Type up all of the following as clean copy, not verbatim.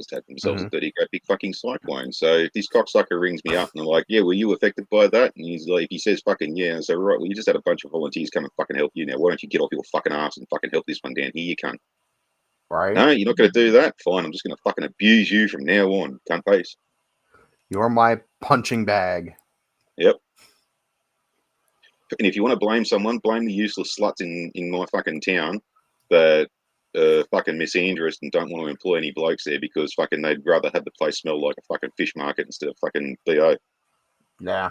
just had themselves a dirty, great big fucking cyclone. So if this cocksucker rings me up and they're like, yeah, were you affected by that? And he's like, if he says fucking yeah, and so right, well, you just had a bunch of volunteers come and fucking help you. Now, why don't you get off your fucking ass and fucking help this one down here, you cunt? Right? No, you're not going to do that? Fine, I'm just going to fucking abuse you from now on, cunt face. You're my punching bag. Yep. And if you want to blame someone, blame the useless sluts in my fucking town that fucking misandrous and don't want to employ any blokes there because fucking they'd rather have the place smell like a fucking fish market instead of fucking BO. Yeah.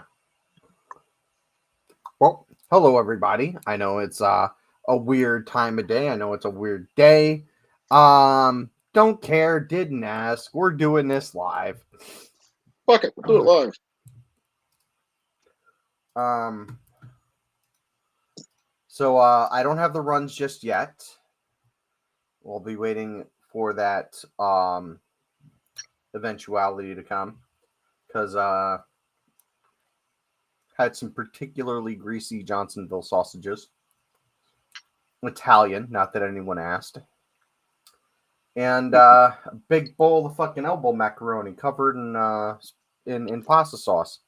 Well, hello everybody. I know it's a weird time of day. I know it's a weird day. Don't care, didn't ask. We're doing this live. Fuck it, we'll do it live. So I don't have the runs just yet. We'll be waiting for that eventuality to come because had some particularly greasy Johnsonville sausages. Italian, not that anyone asked. And a big bowl of fucking elbow macaroni covered in pasta sauce.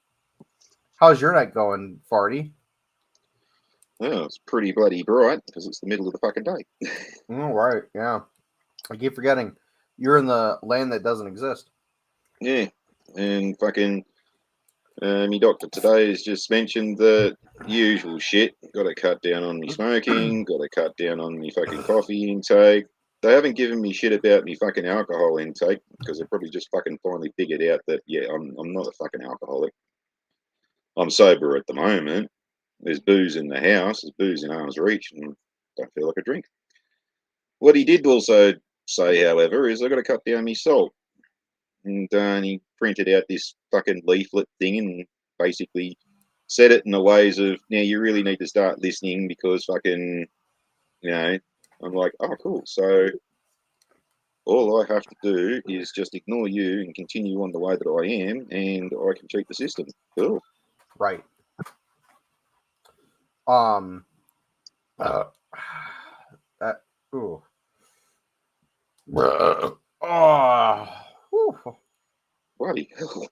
How's your night going, Farty? Oh, it's pretty bloody bright because it's the middle of the fucking day. All right, yeah. I keep forgetting you're in the land that doesn't exist. Yeah, and fucking my doctor today has just mentioned the usual shit. Got to cut down on me smoking. Got to cut down on me fucking coffee intake. They haven't given me shit about me fucking alcohol intake because they probably just fucking finally figured out that yeah, I'm not a fucking alcoholic. I'm sober at the moment. There's booze in the house. There's booze in arm's reach, and don't feel like a drink. What he did also say, however, is I got to cut down my salt. And he printed out this fucking leaflet thing and basically said it in the ways of, now you really need to start listening because fucking, you know, I'm like, oh, cool. So all I have to do is just ignore you and continue on the way that I am, and I can cheat the system. Cool. Right. Ooh. Bloody hell.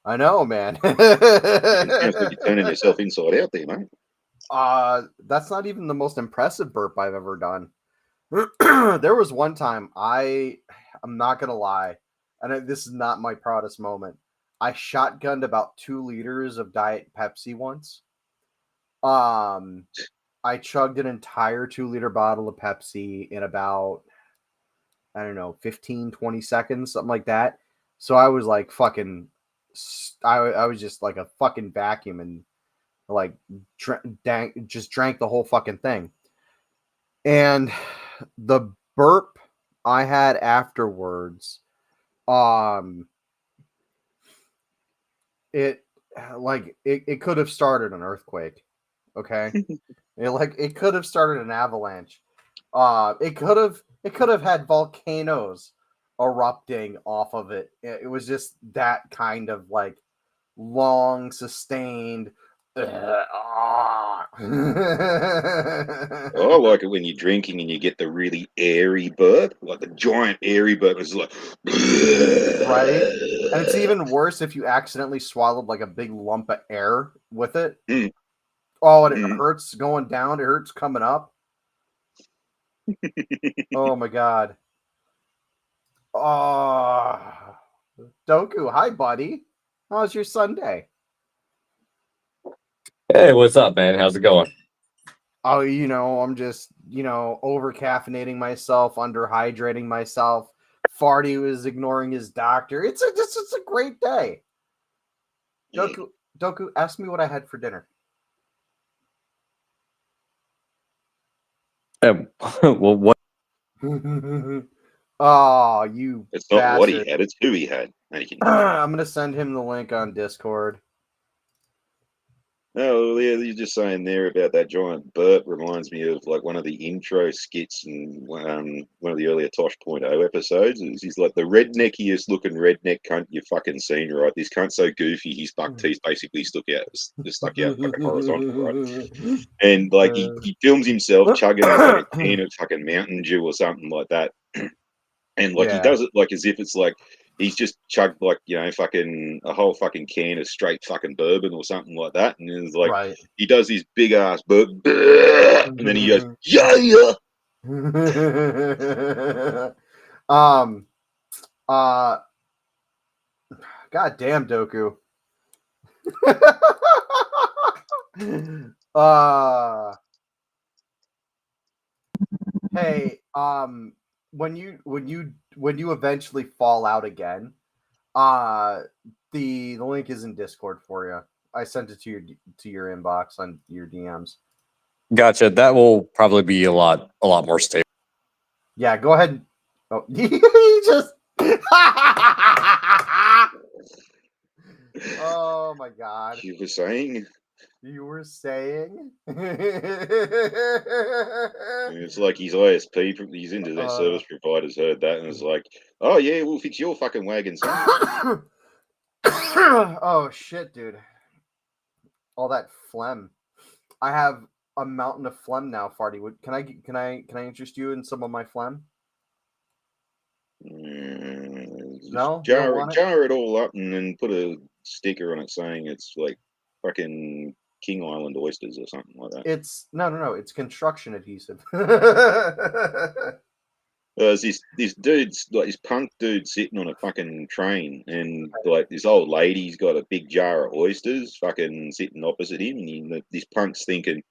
I know, man. It sounds like you're turning yourself inside out there, mate. That's not even the most impressive burp I've ever done. There was one time I'm not gonna lie, and this is not my proudest moment. I shotgunned about 2 liters of Diet Pepsi once. I chugged an entire 2-liter bottle of Pepsi in about, I don't know, 15, 20 seconds, something like that. So I was like fucking, I was just like a fucking vacuum and like just drank the whole fucking thing. And the burp I had afterwards, it could have started an earthquake. Okay. It could have started an avalanche. It could have had volcanoes erupting off of it. It was just that kind of like long sustained. I like it when you're drinking and you get the really airy burp, like the giant airy burp. It's like, right? And it's even worse if you accidentally swallowed like a big lump of air with it. Oh, and it hurts going down. It hurts coming up. Oh my god. Oh, Doku, hi buddy. How's your Sunday? Hey, what's up, man? How's it going? Oh, I'm just, over caffeinating myself, underhydrating myself. Farty was ignoring his doctor. It's a great day. Doku, ask me what I had for dinner. Well, what? Oh, you it's not bastard. what he had, it's who he had. I'm going to send him the link on Discord. Oh, yeah, you're just saying there about that giant burp reminds me of like one of the intro skits in one of the earlier Tosh.0 episodes. He's like the redneckiest looking redneck cunt you've fucking seen, right? This cunt's so goofy, his buck teeth basically stuck out fucking horizontal, right? And like he films himself chugging a fucking can of fucking Mountain Dew or something like that. And like he Yeah. does it like as if it's like he's just chugged like, you know, fucking a whole fucking can of straight fucking bourbon or something like that. And it's like Right. he does his big ass and then he goes, yeah, yeah. um uh God damn Doku. uh hey, when you eventually fall out again, the link is in Discord for you. I sent it to your inbox on your DMs. Gotcha. That will probably be a lot more stable. Yeah, go ahead. Oh, he just. Oh my god! You were saying You were saying. it's like his ISP, his internet service providers heard that and it's like, oh yeah, we'll fix your fucking wagon, son. Oh shit, dude! All that phlegm. I have a mountain of phlegm now, Farty. Can I interest you in some of my phlegm? No, you don't want it. Jar it all up and then put a sticker on it saying it's like fucking King Island oysters or something like that. It's no. It's construction adhesive. There's this dude's like this punk dude sitting on a fucking train, and like this old lady's got a big jar of oysters, fucking sitting opposite him, and this punk's thinking,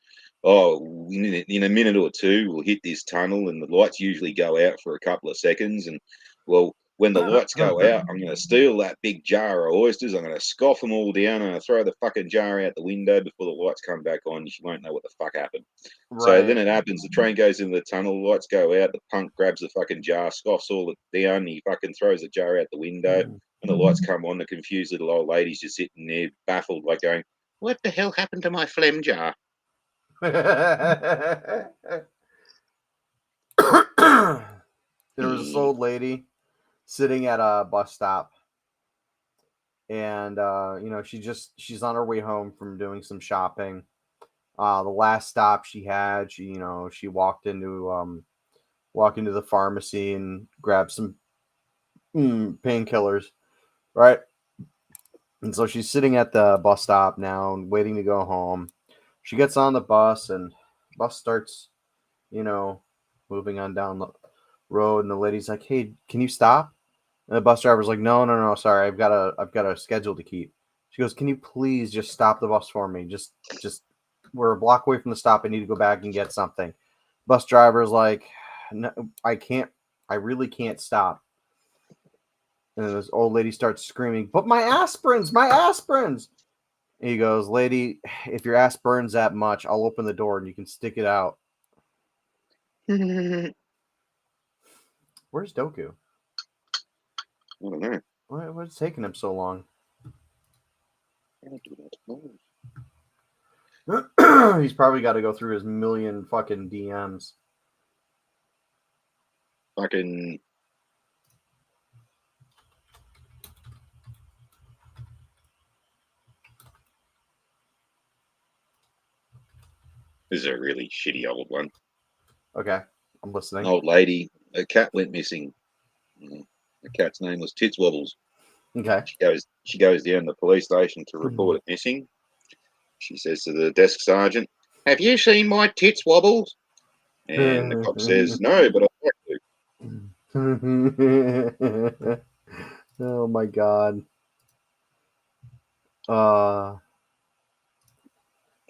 "Oh, in a minute or two, we'll hit this tunnel, and the lights usually go out for a couple of seconds, and well, when the lights go out, I'm going to steal that big jar of oysters. I'm going to scoff them all down, and I throw the fucking jar out the window before the lights come back on. She won't know what the fuck happened." So then Right. it happens, the train goes into the tunnel, lights go out, the punk grabs the fucking jar, scoffs all it down, he fucking throws the jar out the window, and the lights come on, the confused little old lady's just sitting there, baffled, like going, "What the hell happened to my phlegm jar?" There was this old lady sitting at a bus stop, and she's on her way home from doing some shopping. The last stop she had, she walked into the pharmacy and grabbed some painkillers, right? And so she's sitting at the bus stop now and waiting to go home. She gets on the bus, and bus starts, moving on down the road, and the lady's like, "Hey, can you stop?" And the bus driver's like, "No, sorry, I've got a schedule to keep." She goes, "Can you please just stop the bus for me? Just we're a block away from the stop. I need to go back and get something." Bus driver's like, "No, I can't. I really can't stop." And then this old lady starts screaming, "But my aspirins, my aspirins!" And he goes, "Lady, if your ass burns that much, I'll open the door and you can stick it out." I Where's Doku? don't know. What's taking him so long? He's probably got to go through his million fucking DMs. Fucking this is a really shitty old one. Okay, I'm listening. An old lady, a cat went missing. The cat's name was Tits Wobbles. Okay. She goes down to the police station to report it missing. She says to the desk sergeant, "Have you seen my Tits Wobbles?" And the cop says, "No, but I'd like to." Oh my god.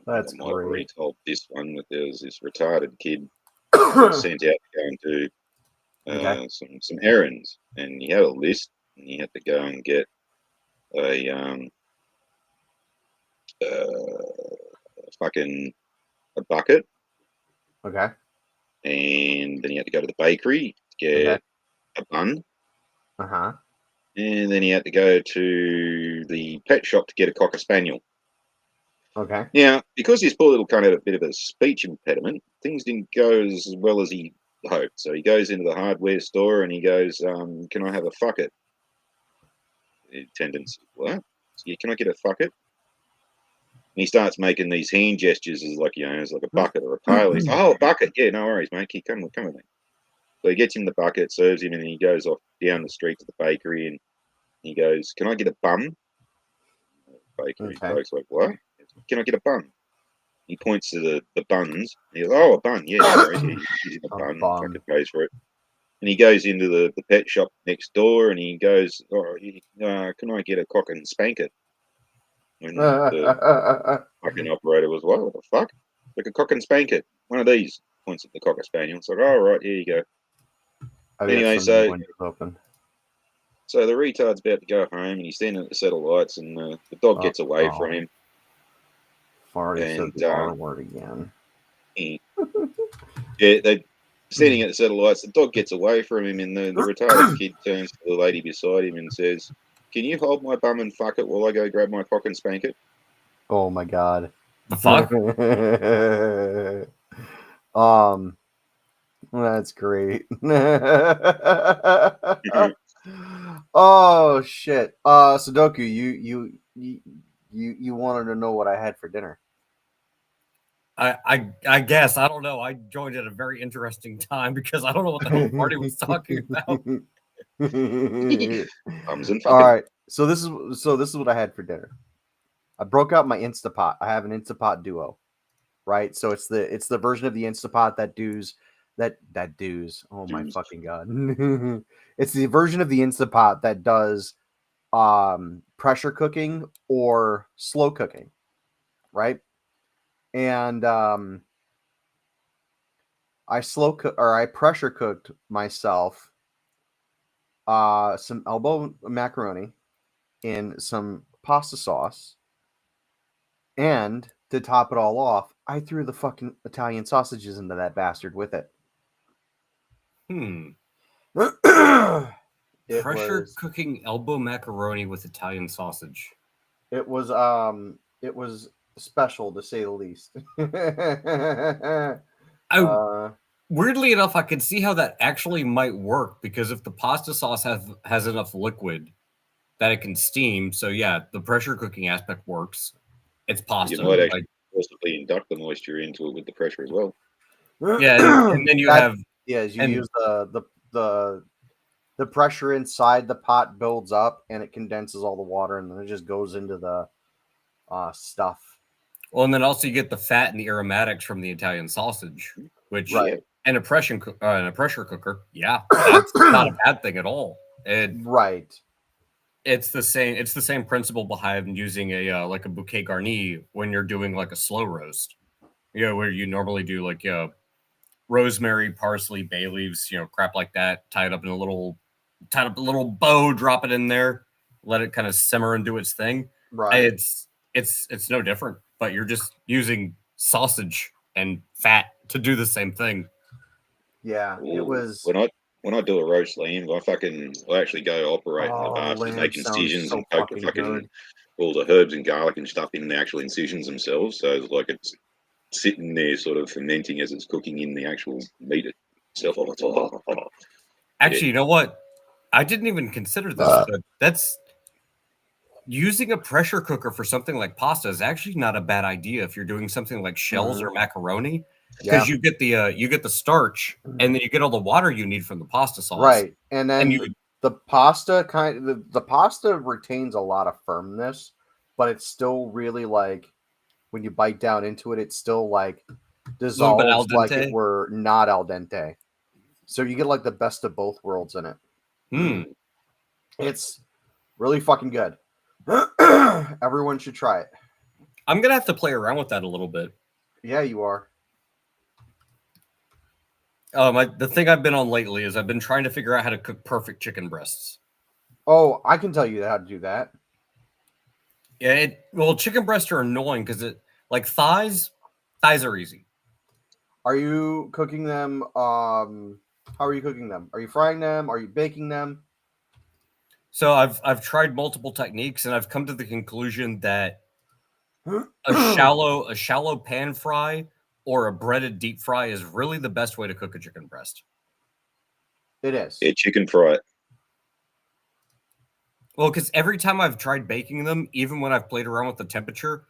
That's I might have already great. told this one that there was this retarded kid who was sent out to go and do Okay. some errands, and he had a list, and he had to go and get a fucking a bucket, Okay. and then he had to go to the bakery to Okay. get a bun, Uh-huh. and then he had to go to the pet shop to get a cocker spaniel. Okay. Now, because this poor little cunt had a bit of a speech impediment, things didn't go as well as he hoped. So he goes into the hardware store and he goes, "Can I have a fucket?" The attendant's, "What? Yeah, can I get a fucket?" And he starts making these hand gestures as like, as like a bucket or a pail. He's, "Oh, a bucket. Yeah, no worries, mate. Come with me." So he gets in the bucket, serves him, and he goes off down the street to the bakery, and he goes, "Can I get a bun?" Bakery Okay. bloke's like, "What? Can I get a bun?" He points to the buns. And he goes, "Oh, a bun, yeah, no worries." Yeah, he's in a A bun, and bun. fucking pays for it. And he goes into the pet shop next door, and he goes, "Oh, can I get a cock and spank it?" And the fucking operator was, "What the fuck? Like a cock and spank it? One of these." Points at the cocker spaniel. It's like, "Oh, right, here you go." I've got Anyway, so many so windows open. so the retard's about to go home, and he's standing at the set of lights, and the dog gets away Oh. from him, Already said and the R word again. they're standing at the set of lights. The dog gets away from him, and the retarded kid turns to the lady beside him and says, "Can you hold my bum and fuck it while I go grab my cock and spank it?" Oh my god. The fuck? That's great. Oh shit. Sudoku, you wanted to know what I had for dinner. I guess I don't know. I joined at a very interesting time because I don't know what the hell Marty was talking about. Bums and All fucking. right. So this is what I had for dinner. I broke out my Instapot. I have an Instapot Duo, right? So it's the version of the Instapot that does. Oh my Doos. fucking god! It's the version of the Instapot that does pressure cooking or slow cooking, right? And I pressure cooked myself some elbow macaroni in some pasta sauce, and to top it all off, I threw the fucking Italian sausages into that bastard with it. It Pressure was cooking elbow macaroni with Italian sausage. it was special to say the least. I uh, weirdly enough, I could see how that actually might work because if the pasta sauce has enough liquid that it can steam, so yeah, the pressure cooking aspect works. It's You pasta. might actually Like, possibly induct the moisture into it with the pressure as well. yeah, and then you have as you and use the pressure inside the pot builds up and it condenses all the water and then it just goes into the stuff. well, and then also you get the fat and the aromatics from the Italian sausage, which Right. Yeah. in a pressure cooker, yeah, that's not a bad thing at all. Right. It's the same principle behind using a like a bouquet garni when you're doing like a slow roast. You know, where you normally do like rosemary, parsley, bay leaves, crap like that, tied up a little bow, drop it in there, let it kind of simmer and do its thing. Right. It's no different, but you're just using sausage and fat to do the same thing. Yeah. It Ooh, was. when I do a roast lamb, I actually go operate in the Oh, bath and lamb make sounds incisions so and poke the fucking fucking good. all the herbs and garlic and stuff in the actual incisions themselves. So it's like it's sitting there, sort of fermenting as it's cooking in the actual meat itself. Actually, you know what? I didn't even consider this, but that's using a pressure cooker for something like pasta is actually not a bad idea if you're doing something like shells or macaroni, Yeah. because you get the starch and then you get all the water you need from the pasta sauce. Right. And then And the pasta the pasta retains a lot of firmness, but it's still really like when you bite down into it, it's still like a little bit al dissolves like it dente. were not al dente. So you get like the best of both worlds in it. It's really fucking good. Everyone should try it. I'm gonna have to play around with that a little bit. Yeah, you are. The thing I've been on lately is I've been trying to figure out how to cook perfect chicken breasts. Oh, I can tell you how to do that. Yeah, chicken breasts are annoying because like thighs are easy. Are you cooking them? How are you cooking them? Are you frying them? Are you baking them? So I've tried multiple techniques and I've come to the conclusion that a shallow pan fry or a breaded deep fry is really the best way to cook a chicken breast. It is. Yeah, chicken fry it. Well, because every time I've tried baking them, even when I've played around with the temperature,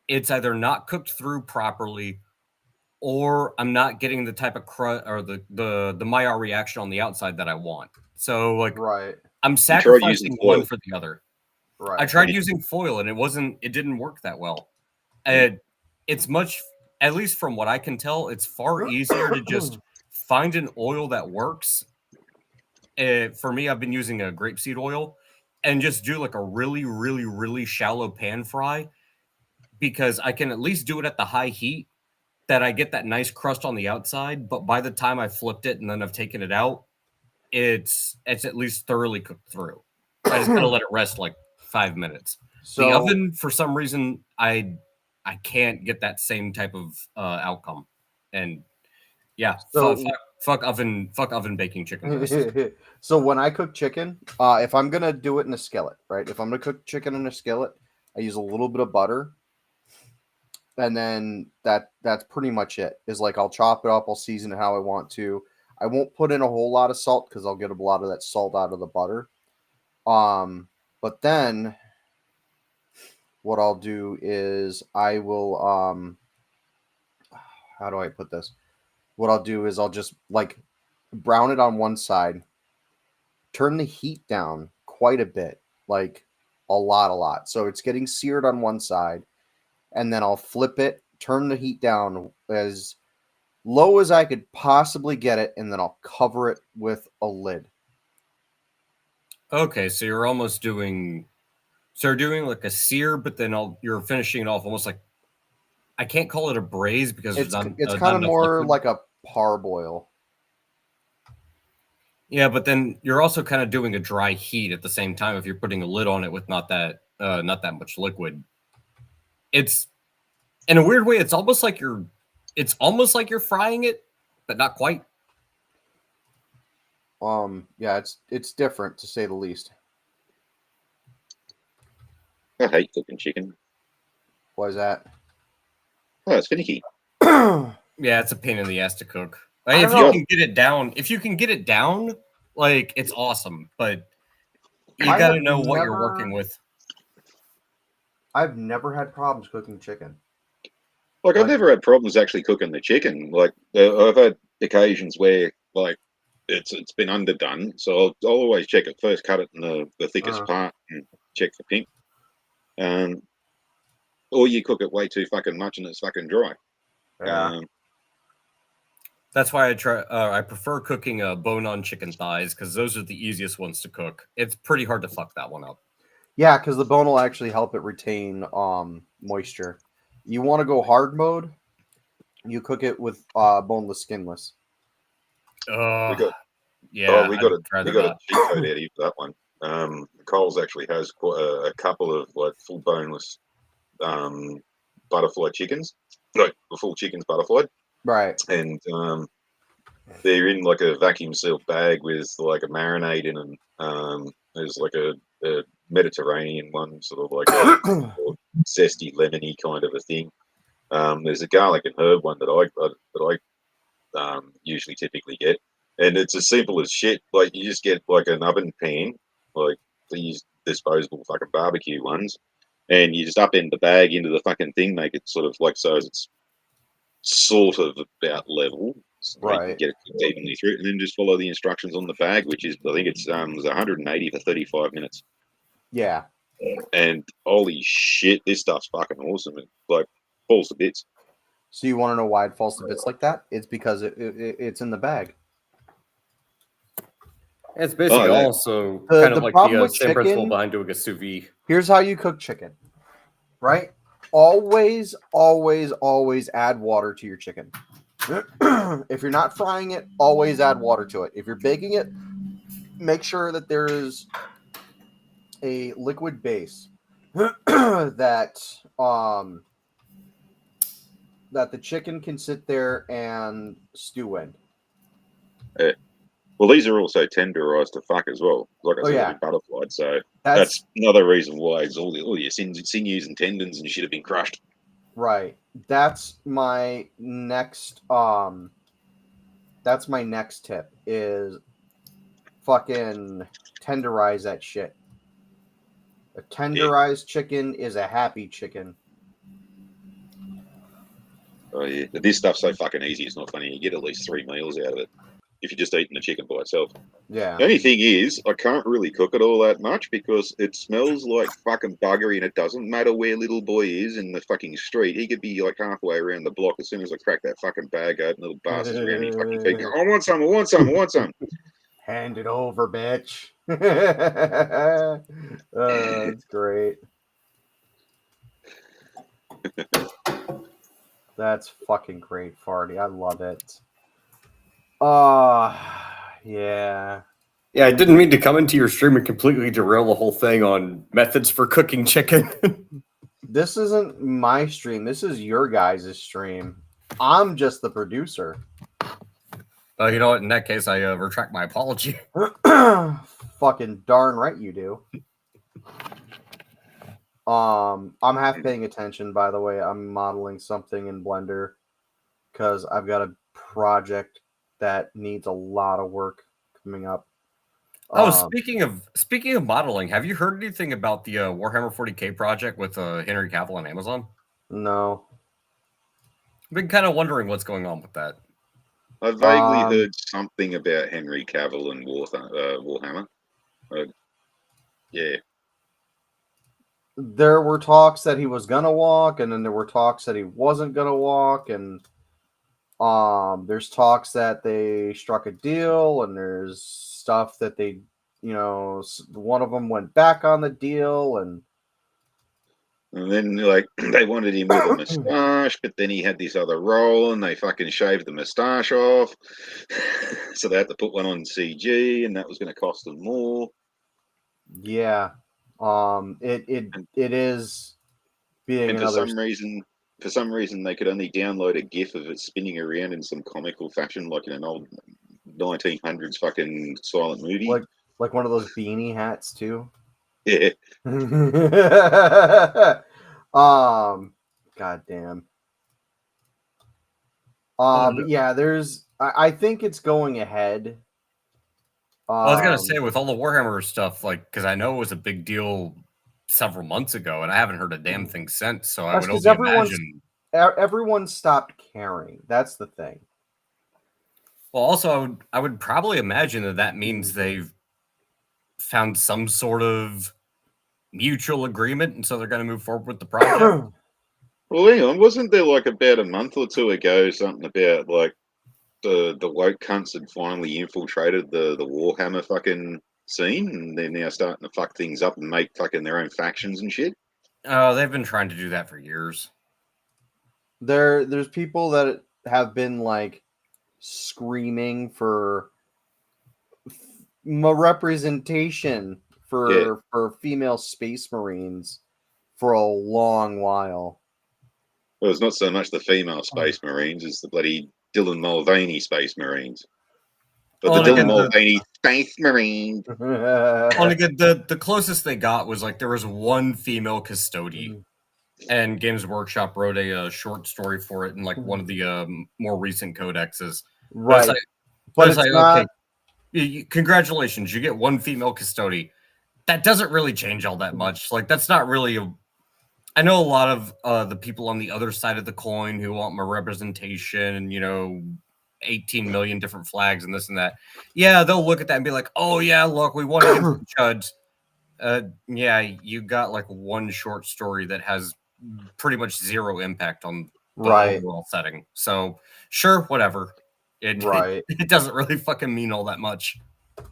it's either not cooked through properly or I'm not getting the type of or the Maillard reaction on the outside that I want. So like Right. I'm You tried using sacrificing one foil. for the other. Right. I tried using foil and it didn't work that well. It's much, at least from what I can tell, it's far easier to just find an oil that works. For me, I've been using a grapeseed oil and just do like a really, really, really shallow pan fry because I can at least do it at the high heat that I get that nice crust on the outside. But by the time I flipped it and then I've taken it out, it's at least thoroughly cooked through. I just gotta let it rest like 5 minutes. So The oven, for some reason, I can't get that same type of outcome. And yeah, So- fuck oven baking chicken breast. So when I cook chicken, if I'm gonna do it in a skillet, right? If I'm gonna cook chicken in a skillet, I use a little bit of butter, and then that's pretty much it. Is like I'll chop it up, I'll season it how I want to. I won't put in a whole lot of salt because I'll get a lot of that salt out of the butter. But then what I'll do is I will how do I put this? What I'll do is I'll just like brown it on one side, turn the heat down quite a bit, like a lot. So it's getting seared on one side, and then I'll flip it, turn the heat down as low as I could possibly get it, and then I'll cover it with a lid. Okay, so you're almost doing, so you're doing like a sear, but then you're finishing it off almost like, I can't call it a braise because It's not kind not of enough more liquid. like a parboil. Yeah, but then you're also kind of doing a dry heat at the same time if you're putting a lid on it with not that much liquid. It's, in a weird way, it's almost like you're frying it, but not quite. Yeah, it's different to say the least. I hate cooking chicken. Why is that? Oh, it's finicky. Yeah, it's a pain in the ass to cook. I If don't you know. can get it down, like it's awesome, but you I got to have know what you're never- working with. I've never had problems cooking chicken. Like, I've Like- never had problems actually cooking the chicken. Like, I've had occasions where, like, it's been underdone, so I'll always check it first, cut it in the thickest part, and check for pink. Or you cook it way too fucking much and it's fucking dry. Yeah. That's why I prefer cooking bone-on chicken thighs because those are the easiest ones to cook. It's pretty hard to fuck that one up. Yeah, because the bone will actually help it retain moisture. You want to go hard mode, you cook it with boneless, skinless. We got yeah, we got I'd rather a cheat not. code out of that one. Coles actually has quite a couple of like full boneless butterfly chickens, like the full chickens butterflied, Right. and they're in like a vacuum sealed bag with like a marinade in them. There's like a Mediterranean one, sort of like a zesty lemony kind of a thing. There's a garlic and herb one that I usually typically get, and it's as simple as shit. Like you just get like an oven pan, like these disposable fucking barbecue ones, and you just upend the bag into the fucking thing, make it sort of like so it's sort of about level, so you can Right. get it cooked evenly through, and then just follow the instructions on the bag, which is I think it's 180 for 35 minutes. Yeah. And holy shit, this stuff's fucking awesome. It like falls to bits. So you want to know why it falls to bits like that? It's because it's in the bag. It's basically yeah. also The- kind of the like problem the with same principle chicken- behind doing a sous vide. Here's how you cook chicken. Right? Always add water to your chicken. If you're not frying it, always add water to it. If you're baking it, make sure that there is a liquid base that that the chicken can sit there and stew in. Well, these are also tenderized to fuck as well. Like I said, yeah. they've been butterflied, so That's that's another reason why it's all your sinews and tendons and shit have been crushed. right. That's my next tip is fucking tenderize that shit. A tenderized chicken is a happy chicken. Oh yeah, but this stuff's so fucking easy. It's not funny. You get at least 3 meals out of it if you're just eating the chicken by itself. Yeah. The only thing is, I can't really cook it all that much because it smells like fucking buggery, and it doesn't matter where little boy is in the fucking street. He could be like halfway around the block. As soon as I crack that fucking bag open, little bastard's around me fucking feet. I want some. I want some. I want some. Hand it over, bitch. That's great. That's fucking great, Farty. I love it. Yeah. Yeah, I didn't mean to come into your stream and completely derail the whole thing on methods for cooking chicken. This isn't my stream. This is your guys' stream. I'm just the producer. You know what? In that case, I retract my apology. Fucking darn right you do. I'm half paying attention, by the way. I'm modeling something in Blender because I've got a project that needs a lot of work coming up. Oh, speaking of modeling, have you heard anything about the Warhammer 40K project with Henry Cavill on Amazon? No. I've been kind of wondering what's going on with that. I vaguely heard something about Henry Cavill and Warhammer. Yeah. There were talks that he was gonna walk, and then there were talks that he wasn't gonna walk, and there's talks that they struck a deal, and there's stuff that they, one of them went back on the deal, and then like they wanted him with a moustache, but then he had this other role, and they fucking shaved the moustache off, so they had to put one on CG, and that was going to cost them more. Yeah, it is being and another. For some reason, they could only download a GIF of it spinning around in some comical fashion, like in an old 1900s fucking silent movie. Like one of those beanie hats too. Yeah. Goddamn. But yeah, I think it's going ahead. I was gonna say with all the Warhammer stuff, like, because I know it was a big deal several months ago, and I haven't heard a damn thing since. So I would only imagine everyone stopped caring. That's the thing. Well, also, I would probably imagine that means they've found some sort of mutual agreement, and so they're going to move forward with the project. Well, hang on, wasn't there like about a month or two ago something about like the woke cunts had finally infiltrated the Warhammer fucking scene, and they're now starting to fuck things up and make fucking their own factions and shit? Oh, they've been trying to do that for years. There's people that have been like screaming for representation for female space marines for a long while. Well, it's not so much the female space marines, it's the bloody Dylan Mulvaney space marines. But the Dylan Mulvaney space marines. Well, again, the closest they got was like there was one female custodian, and Games Workshop wrote a short story for it in like one of the more recent codexes. Right. But it's like, not... okay, congratulations, you get one female custodian. That doesn't really change all that much. Like, that's not really a... I know a lot of the people on the other side of the coin who want more representation and, 18 million different flags and this and that. Yeah, they'll look at that and be like, oh, yeah, look, we won against the Chuds. Yeah, you got like one short story that has pretty much zero impact on the overall setting. So, sure, whatever. It doesn't really fucking mean all that much.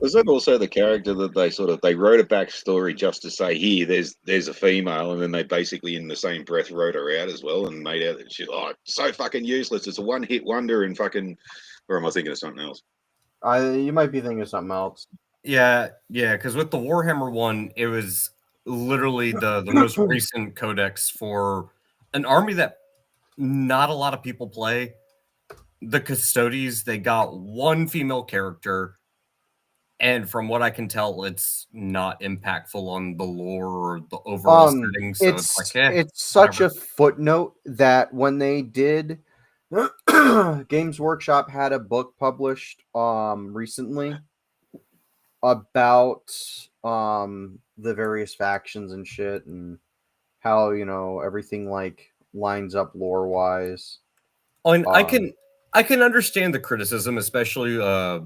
Was that also the character that they wrote a backstory just to say, here, there's a female, and then they basically in the same breath wrote her out as well and made out that shit, so fucking useless. It's a one-hit wonder and fucking... Or am I thinking of something else? You might be thinking of something else. Yeah, because with the Warhammer one, it was literally the most recent codex for an army that not a lot of people play. The Custodies, they got one female character, and from what I can tell, it's not impactful on the lore or the overall setting. So it's such a footnote that when they did, Games Workshop had a book published recently about the various factions and shit and how everything like lines up lore wise. And I can understand the criticism, especially I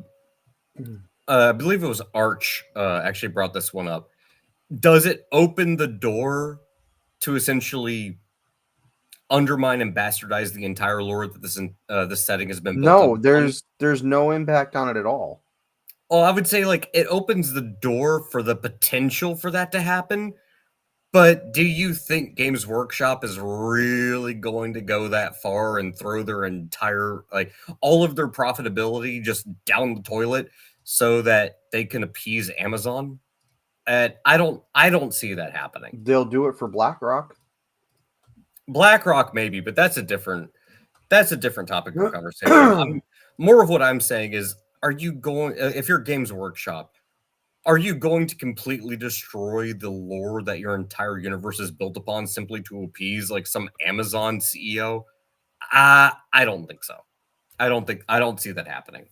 believe it was Arch actually brought this one up. Does it open the door to essentially undermine and bastardize the entire lore that this setting has been built up? No, there's no impact on it at all. Oh, I would say like it opens the door for the potential for that to happen. But do you think Games Workshop is really going to go that far and throw their entire, like, all of their profitability just down the toilet so that they can appease Amazon? And I don't see that happening. They'll do it for BlackRock. BlackRock maybe, but that's a different topic for conversation. More of what I'm saying is, are you going, if you're Games Workshop, are you going to completely destroy the lore that your entire universe is built upon simply to appease like some Amazon CEO? I don't think so. I don't see that happening.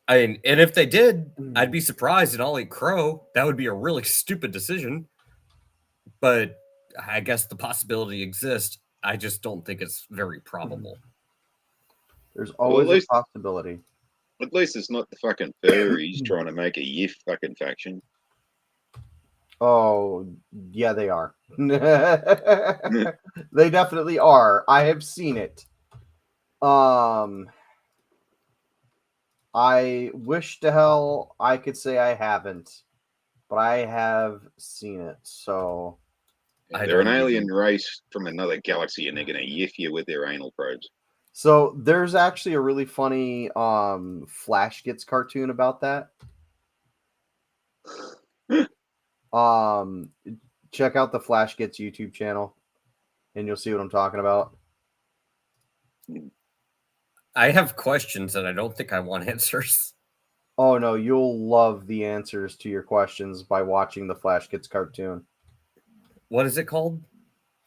I mean, and if they did, I'd be surprised and I'll eat crow. That would be a really stupid decision. But I guess the possibility exists. I just don't think it's very probable. There's always a possibility. At least it's not the fucking furries trying to make a Yif fucking faction. Oh, yeah, they are. They definitely are. I have seen it. I wish to hell I could say I haven't, but I have seen it. So they're an alien race from another galaxy, and they're going to Yif you with their anal probes. So there's actually a really funny Flash Gets cartoon about that. Check out the Flash Gets YouTube channel and you'll see what I'm talking about. I have questions and I don't think I want answers. Oh no, you'll love the answers to your questions by watching the Flash Gets cartoon. What is it called?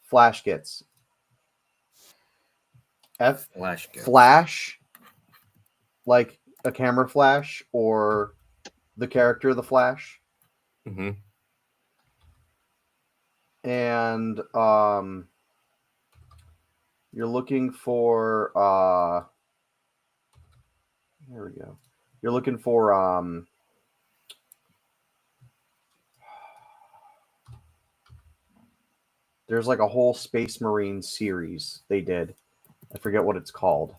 Flash Gets. Flash Gets. Flash, like a camera flash, or the character of the Flash. Mm-hmm. And you're looking for there we go. You're looking for there's like a whole Space Marine series they did. I forget what it's called.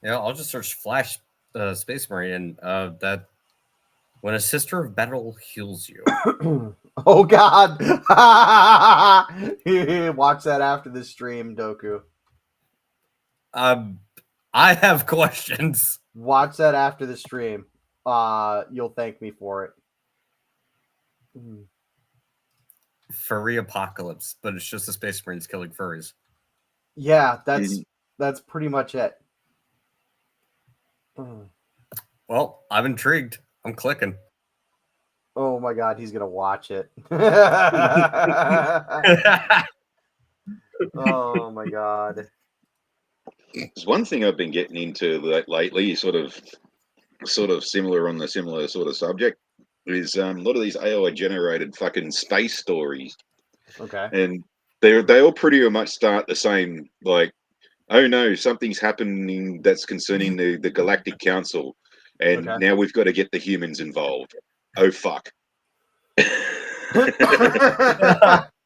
Yeah, I'll just search Flash Space Marine and that when a sister of battle heals you. Oh God! Watch that after the stream, Doku. I have questions. Watch that after the stream. You'll thank me for it. Furry apocalypse, but it's just the Space Marines killing furries. Yeah, that's pretty much it. Well, I'm intrigued. I'm clicking. Oh my God, he's gonna watch it. Oh my God. There's one thing I've been getting into lately, sort of similar on the similar sort of subject, is a lot of these AI generated fucking space stories. Okay. And they all pretty much start the same, like, oh no, something's happening that's concerning the Galactic Council, and now we've got to get the humans involved. Oh fuck.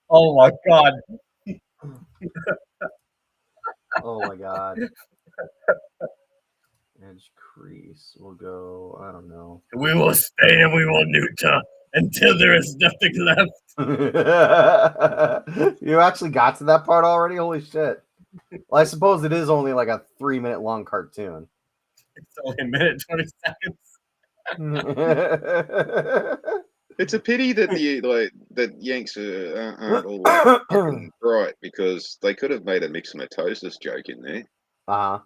Oh my God. Oh my God. Edge crease. We'll go, I don't know. We will stay and we will neuter until there is nothing left. You actually got to that part already? Holy shit. Well, I suppose it is only like a 3-minute long cartoon. It's only a minute 20 seconds. It's a pity that that Yanks aren't all that fucking bright, because they could have made a myxomatosis joke in there. Uh-huh.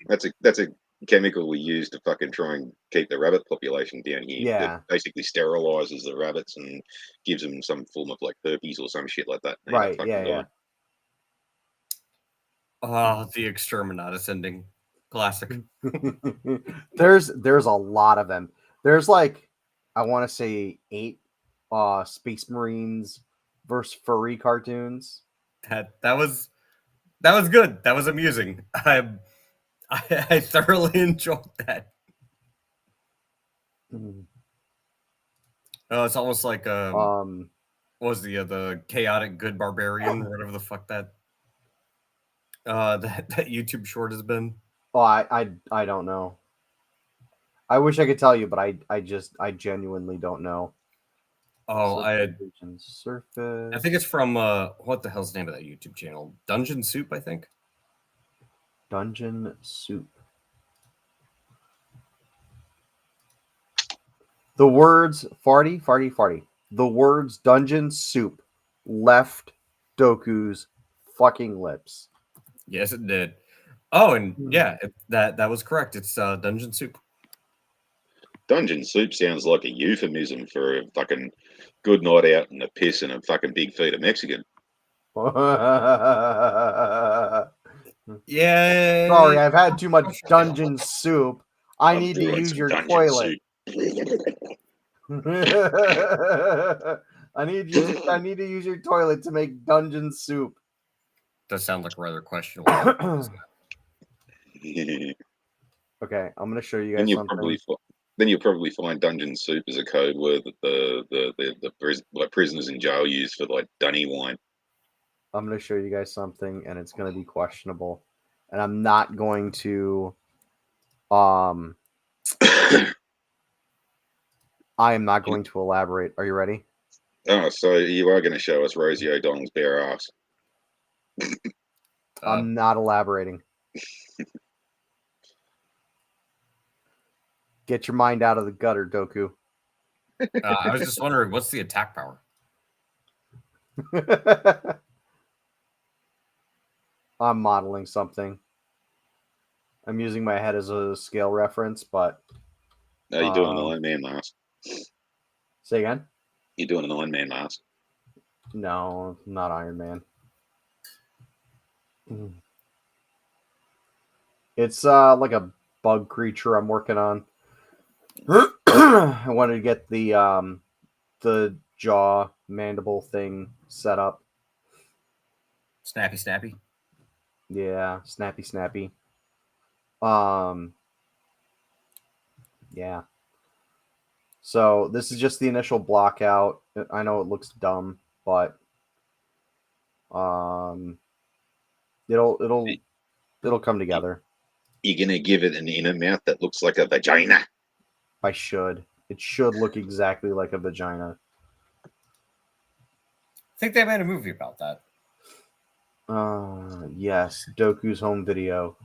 That's a chemical we use to fucking try and keep the rabbit population down here. Yeah. That basically sterilizes the rabbits and gives them some form of like herpes or some shit like that. Right. Yeah. Oh, the Exterminatus ending. Classic. There's a lot of them. There's like, I want to say 8 Space Marines versus furry cartoons. That was good. That was amusing. I thoroughly enjoyed that. It's almost like what was the chaotic good barbarian or whatever the fuck that that YouTube short has been. Oh, I don't know. I wish I could tell you, but I genuinely don't know. Oh, Surface. I think it's from what the hell's the name of that YouTube channel? Dungeon Soup, I think. Dungeon Soup. The words farty, farty, farty. The words dungeon soup left Doku's fucking lips. Yes, it did. Oh, and yeah, that was correct. It's Dungeon Soup. Dungeon soup sounds like a euphemism for a fucking good night out and a piss and a fucking big feet of Mexican. Yeah. Sorry, I've had too much dungeon soup. I need to use your toilet. I need to use your toilet to make dungeon soup. Does sound like a rather questionable. Okay, I'm gonna show you guys something. Then you'll probably find dungeon soup as a code word that the prisoners in jail use for like dunny wine. I'm gonna show you guys something, and it's gonna be questionable, and I'm not going to. I am not going to elaborate. Are you ready? Oh, so you are going to show us Rosie O'Donnell's bare ass. I'm not elaborating. Get your mind out of the gutter, Doku. I was just wondering, what's the attack power? I'm modeling something. I'm using my head as a scale reference, but... No, you're doing an Iron Man mask. Say again? You're doing an Iron Man mask. No, not Iron Man. It's like a bug creature I'm working on. I wanted to get the jaw mandible thing set up. Snappy. Yeah, snappy. Yeah. So this is just the initial block out. I know it looks dumb, but it'll come together. You're gonna give it an inner mouth that looks like a vagina. I should. It should look exactly like a vagina. I think they made a movie about that. Yes, Doku's home video.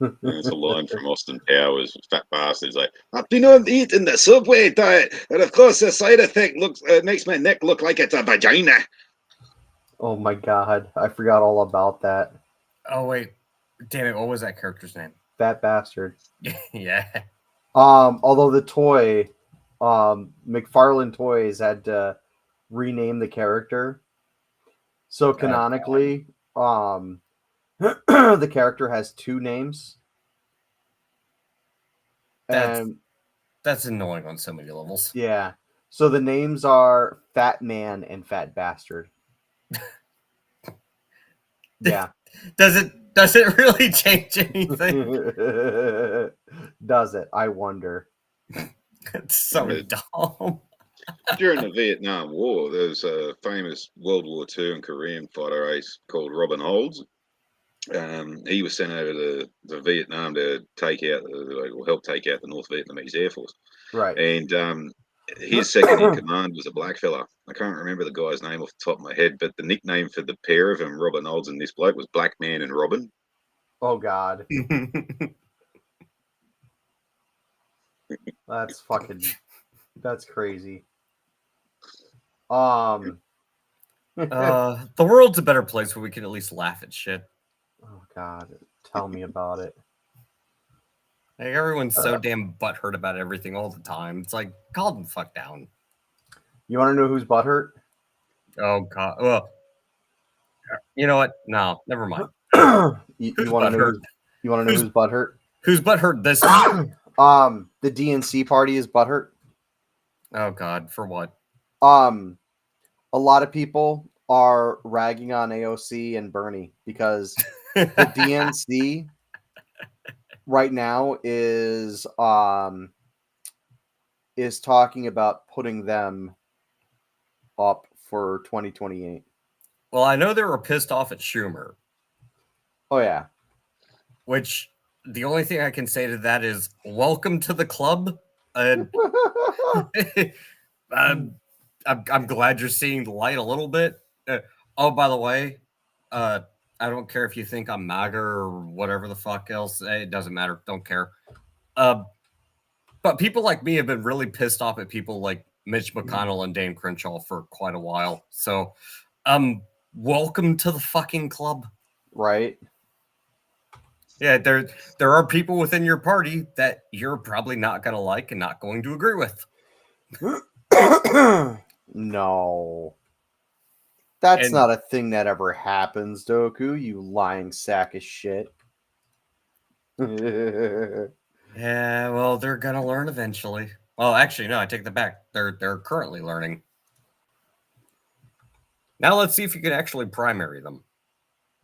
It's a line from Austin Powers. Fat bastard's like, I've been on eating the Subway diet, and of course the side effect makes my neck look like it's a vagina. Oh my god, I forgot all about that. Oh wait, damn it! What was that character's name? Fat bastard. Yeah. Although the toy, McFarlane Toys had to rename the character, so canonically, the character has two names. That's annoying on so many levels. Yeah. So the names are Fat Man and Fat Bastard. Yeah. Does it really change anything? Does it? I wonder. It's so dumb. During the Vietnam War, there was a famous World War II and Korean fighter ace called Robin Olds. He was sent over to Vietnam to help take out the North Vietnamese Air Force. Right. And his second in command was a black fella. I can't remember the guy's name off the top of my head, but the nickname for the pair of them, Robin Olds and this bloke, was Black Man and Robin. Oh God. That's crazy. The world's a better place where we can at least laugh at shit. Oh God, tell me about it. Like, everyone's so damn butthurt about everything all the time. It's like, calm the fuck down. You want to know who's butthurt? Oh God. Well, you know what? No, never mind. you want to know? You want to know who's butthurt? Who's butthurt this week? The DNC party is butthurt. Oh God, for what? A lot of people are ragging on AOC and Bernie because the DNC right now is talking about putting them up for 2028. Well, I know they were pissed off at Schumer, Oh yeah. which the only thing I can say to that is welcome to the club. And I'm glad you're seeing the light a little bit. Oh, by the way, I don't care if you think I'm MAGA or whatever the fuck else. It doesn't matter. Don't care. But people like me have been really pissed off at people like Mitch McConnell and Dan Crenshaw for quite a while. So, welcome to the fucking club. Right. Yeah, there are people within your party that you're probably not going to like and not going to agree with. No. That's And- not a thing that ever happens, Doku, you lying sack of shit. Yeah, well, they're gonna learn eventually. Well, actually, no, I take that back. They're currently learning. Now let's see if you can actually primary them.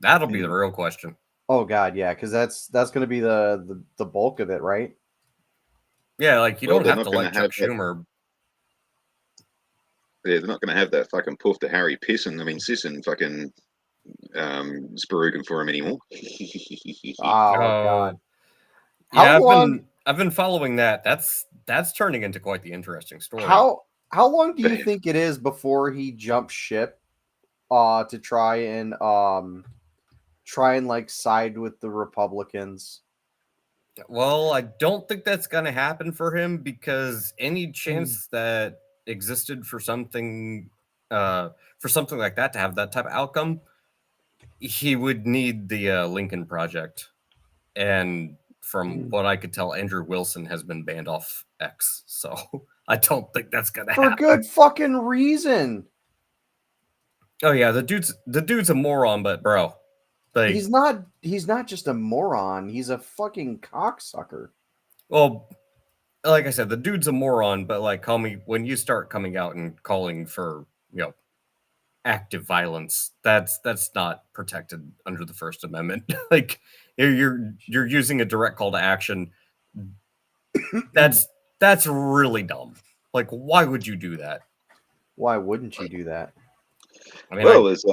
That'll be the real question. Oh god, yeah, because that's going to be the bulk of it, right? Yeah, like you Well, don't they're have to not gonna like Chuck have that- Schumer. Yeah, they're not going to have that fucking puff to Harry Sisson fucking spruiking for him anymore. Oh god. Yeah, How long? I've been following that. That's turning into quite the interesting story. How long do you Damn. think it is before he jumps ship to try and like side with the Republicans? Well, I don't think that's going to happen for him because any chance that existed for something like that to have that type of outcome, he would need the Lincoln Project. And from what I could tell, Andrew Wilson has been banned off X. So I don't think that's going to For happen. good fucking reason. Oh yeah, the dude's a moron, but bro, like, He's not just a moron. He's a fucking cocksucker. well, like I said, the dude's a moron, but like, when you start coming out and calling for, active violence, that's not protected under the First Amendment. Like, you're using a direct call to action. That's really dumb. Like, why would you do that? Why wouldn't you do that? I mean, Well, there's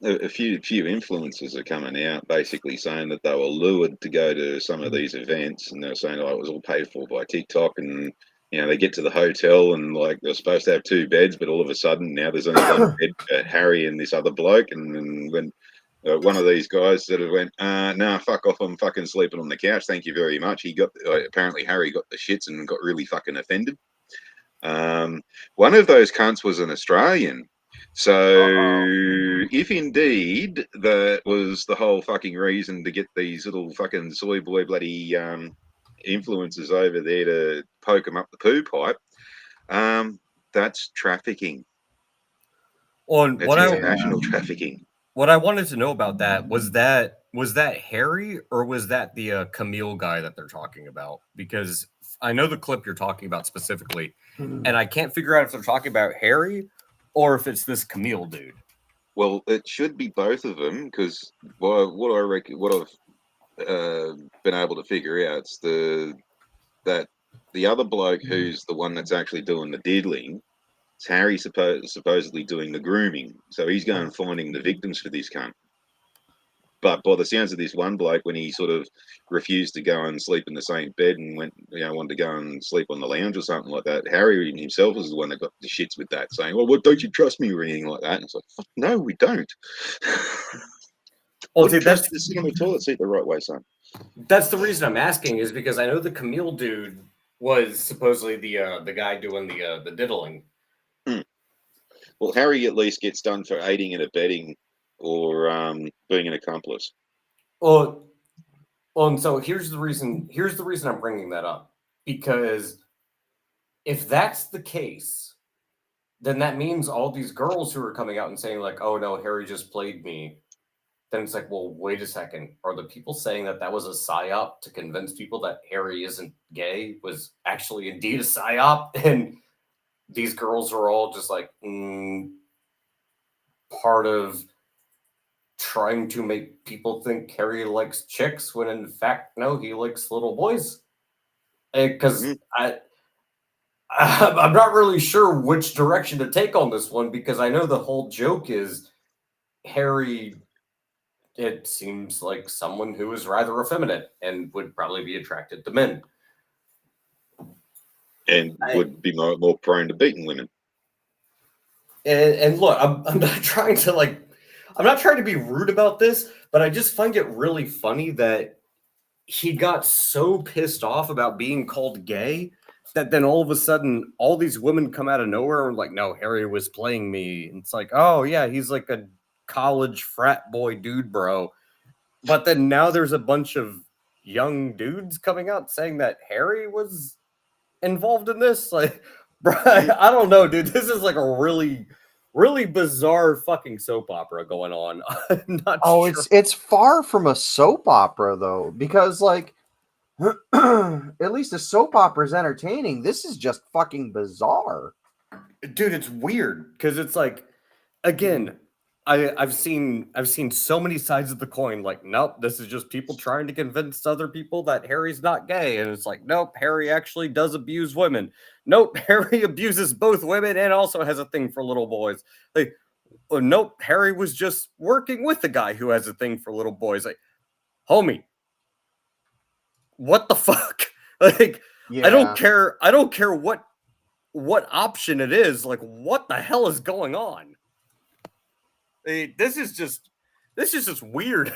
a few influencers are coming out basically saying that they were lured to go to some of these events, and they're saying, "Oh, it was all paid for by TikTok." And they get to the hotel and like they're supposed to have 2 beds, but all of a sudden now there's only one bed for Harry and this other bloke. And when one of these guys sort of went, "Nah, fuck off! I'm fucking sleeping on the couch. Thank you very much." He got apparently Harry got the shits and got really fucking offended. One of those cunts was an Australian. So, if indeed that was the whole fucking reason to get these little fucking soy boy bloody influencers over there to poke them up the poo pipe, that's trafficking. on That's what I international trafficking. what I wanted to know about that was that Harry or was that the Camille guy that they're talking about? Because I know the clip you're talking about specifically, and I can't figure out if they're talking about Harry or if it's this Camille dude. Well, it should be both of them because what I reckon, what I've been able to figure out is that the other bloke who's the one that's actually doing the diddling, it's Harry supposedly doing the grooming. So he's going and finding the victims for this cunt. But by the sounds of this one bloke, when he sort of refused to go and sleep in the same bed and wanted to go and sleep on the lounge or something like that, Harry himself was the one that got the shits with that, saying, "Well, what, don't you trust me?" or anything like that. And it's like, "Fuck, no, we don't." Well, Wouldn't see, trust you to sit on the toilet seat the right way, son. that's the reason I'm asking is because I know the Camille dude was supposedly the guy doing the diddling. Well, Harry at least gets done for aiding and abetting or being an accomplice. Well, and so here's the reason I'm bringing that up, because if that's the case, then that means all these girls who are coming out and saying like, "Oh no, Harry just played me," then it's like, well, wait a second, are the people saying that was a psyop to convince people that Harry isn't gay was actually indeed a psyop? And these girls are all just like, part of trying to make people think Harry likes chicks when in fact, no, he likes little boys. Because I'm not really sure which direction to take on this one, because I know the whole joke is Harry, it seems like someone who is rather effeminate and would probably be attracted to men. And would be more prone to beating women. And look, I'm not trying to I'm not trying to be rude about this, but I just find it really funny that he got so pissed off about being called gay that then all of a sudden all these women come out of nowhere and like, no, Harry was playing me. And it's like, oh yeah, he's like a college frat boy dude, bro. But then now there's a bunch of young dudes coming out saying that Harry was involved in this. Like, bro, I don't know, dude. This is like a really, really bizarre fucking soap opera going on. I'm not sure. It's far from a soap opera though, because like at least a soap opera is entertaining. This is just fucking bizarre. Dude, it's weird because it's like, again, I've seen so many sides of the coin. Like, nope, this is just people trying to convince other people that Harry's not gay, and it's like, nope, Harry actually does abuse women. Nope, Harry abuses both women and also has a thing for little boys. Like, oh, nope, Harry was just working with a guy who has a thing for little boys. Like, homie, what the fuck? Like, Yeah. I don't care what option it is. Like, what the hell is going on? This is just weird.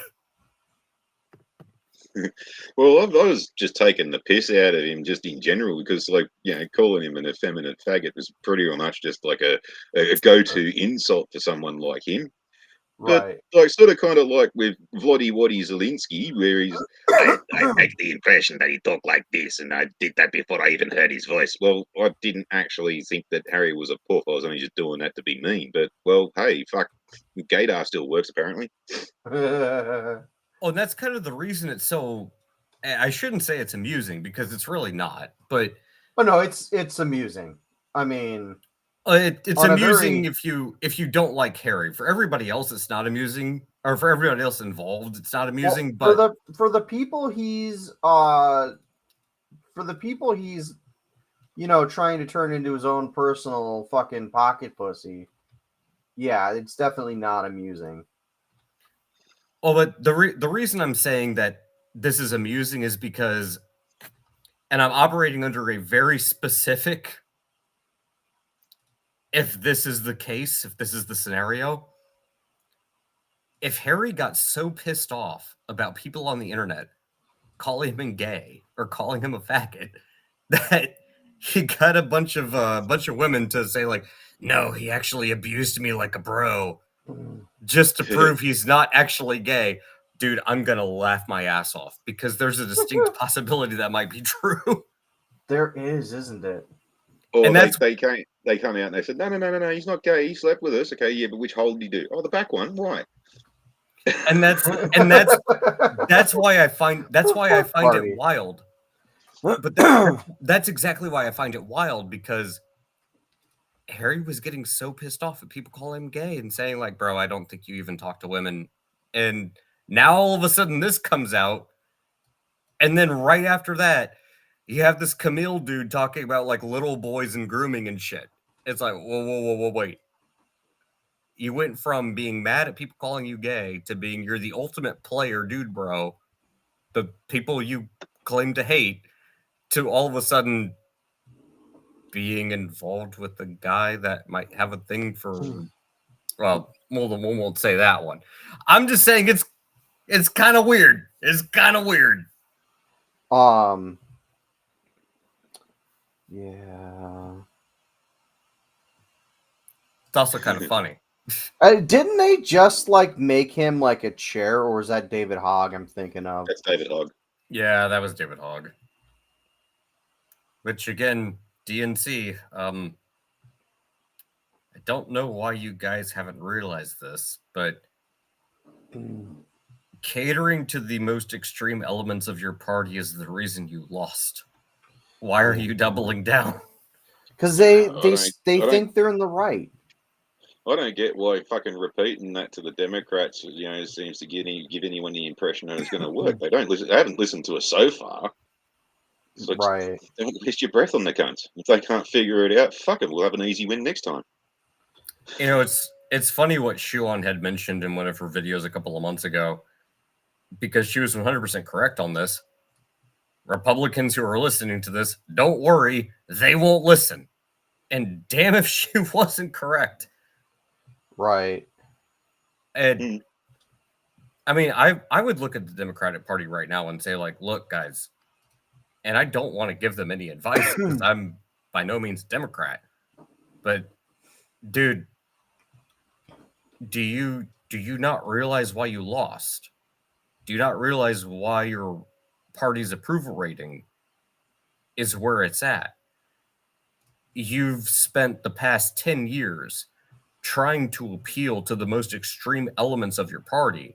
Well, I was just taking the piss out of him just in general because, like, you know, calling him an effeminate faggot was pretty much just like a go-to insult for someone like him. Right. But like, sort of kind of like with Vlody Waddy Zelensky, where he's, I make the impression that he talked like this, and I did that before I even heard his voice. Well, I didn't actually think that Harry was a puff. I was only just doing that to be mean. But, well, hey, fuck, gaydar still works, apparently. Oh, and that's kind of the reason it's so... I shouldn't say it's amusing, because it's really not. But... Oh, no, it's amusing. I mean... it's amusing if you don't like Harry. For everybody else, it's not amusing, or for everybody else involved, it's not amusing. Well, but for the people he's you know, trying to turn into his own personal fucking pocket pussy, yeah, it's definitely not amusing. Oh, but the reason I'm saying that this is amusing is because, and I'm operating under a very specific, if this is the case, if this is the scenario, if Harry got so pissed off about people on the internet calling him gay or calling him a faggot that he got a bunch of women to say like, no, he actually abused me like a bro, just to prove he's not actually gay. Dude, I'm gonna laugh my ass off because there's a distinct possibility that might be true. There is, isn't it? Or And they come out and they said, no, he's not gay. He slept with us. Okay, yeah, but which hole did he do? Oh, the back one, right? And that's why I find it wild. But that's exactly why I find it wild, because Harry was getting so pissed off at people calling him gay and saying like, bro, I don't think you even talk to women. And now all of a sudden this comes out. And then right after that, you have this Camille dude talking about like little boys and grooming and shit. It's like, whoa, wait. You went from being mad at people calling you gay to being you're the ultimate player, dude, bro. The people you claim to hate, to all of a sudden being involved with a guy that might have a thing for, well, we won't say that one. I'm just saying it's kind of weird. It's kind of weird. Yeah. It's also kind of funny. Didn't they just like make him like a chair, or is that David Hogg I'm thinking of? That's David Hogg. Yeah, that was David Hogg. Which again, DNC, I don't know why you guys haven't realized this, but catering to the most extreme elements of your party is the reason you lost. Why are you doubling down? Because they think they're in the right. I don't get why fucking repeating that to the Democrats, seems to give anyone the impression that it's going to work. They don't listen. They haven't listened to us so far. So Right. don't waste your breath on the cunts. If they can't figure it out, fuck it. We'll have an easy win next time. It's funny what Shuon had mentioned in one of her videos a couple of months ago, because she was 100% correct on this. Republicans who are listening to this, don't worry, they won't listen. And damn if she wasn't correct. Right. And I mean, I would look at the Democratic Party right now and say, like, look, guys, and I don't want to give them any advice because I'm by no means a Democrat. But dude, do you not realize why you lost? Do you not realize why your party's approval rating is where it's at? You've spent the past 10 years trying to appeal to the most extreme elements of your party.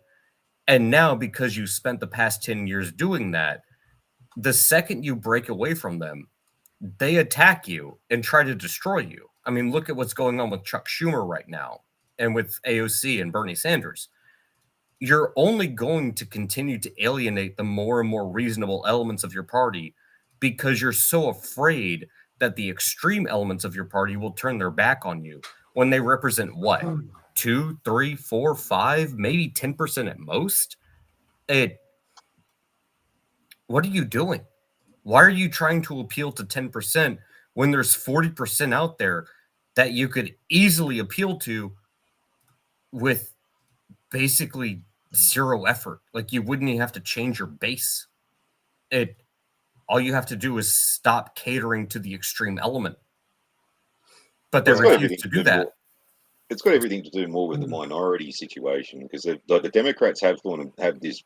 And now, because you spent the past 10 years doing that, the second you break away from them, they attack you and try to destroy you. I mean, look at what's going on with Chuck Schumer right now and with AOC and Bernie Sanders. You're only going to continue to alienate the more and more reasonable elements of your party because you're so afraid that the extreme elements of your party will turn their back on you when they represent what? 2, 3, 4, 5, maybe 10% at most? What are you doing? Why are you trying to appeal to 10% when there's 40% out there that you could easily appeal to with basically zero effort? Like, you wouldn't even have to change your base. All you have to do is stop catering to the extreme element. But they refuse to do that. It's got everything to do more with the minority situation, because the Democrats have this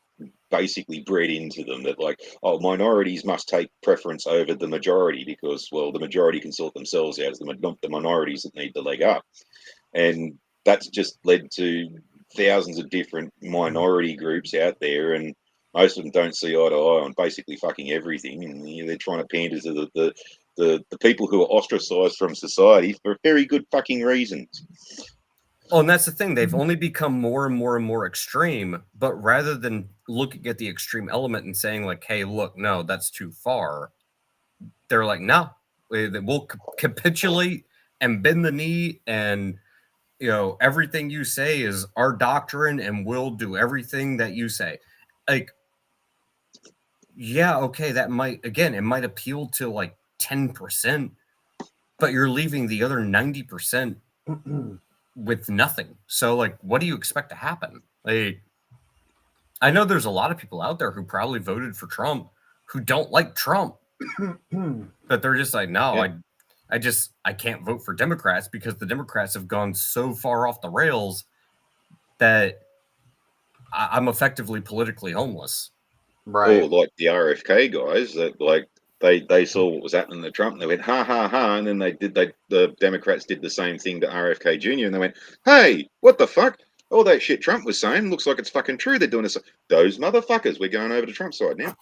basically bred into them that, like, oh, minorities must take preference over the majority because, well, the majority can sort themselves out. It's the minorities that need the leg up. And that's just led to thousands of different minority groups out there, and most of them don't see eye to eye on basically fucking everything. And they're trying to pander to the people who are ostracized from society for very good fucking reasons. Oh, and that's the thing. They've only become more and more and more extreme. But rather than looking at the extreme element and saying, like, hey, look, no, that's too far, they're like, no, we'll capitulate and bend the knee, and everything you say is our doctrine, and we'll do everything that you say. Like, yeah, okay, that might appeal to like 10%, but you're leaving the other 90% with nothing. So, like, what do you expect to happen? Like, I know there's a lot of people out there who probably voted for Trump who don't like Trump, but they're just like, no, yeah. I can't vote for Democrats because the Democrats have gone so far off the rails that I'm effectively politically homeless. Right. Or like the RFK guys that, like, they saw what was happening to Trump and they went ha ha ha, and then the Democrats did the same thing to RFK Jr. and they went, hey, what the fuck? All that shit Trump was saying looks like it's fucking true. They're doing this. Those motherfuckers. We're going over to Trump's side now.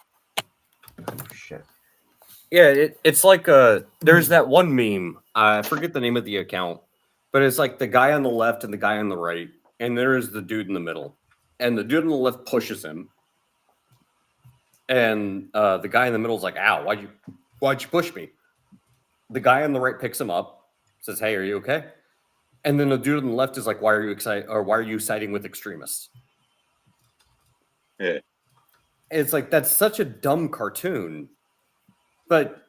Shit. Yeah, it's like there's that one meme. I forget the name of the account, but it's like the guy on the left and the guy on the right, and there is the dude in the middle, and the dude on the left pushes him, and the guy in the middle is like, "Ow, why'd you push me?" The guy on the right picks him up, says, "Hey, are you okay?" And then the dude on the left is like, "Why are you excited? Or why are you siding with extremists?" Yeah, it's like, that's such a dumb cartoon. But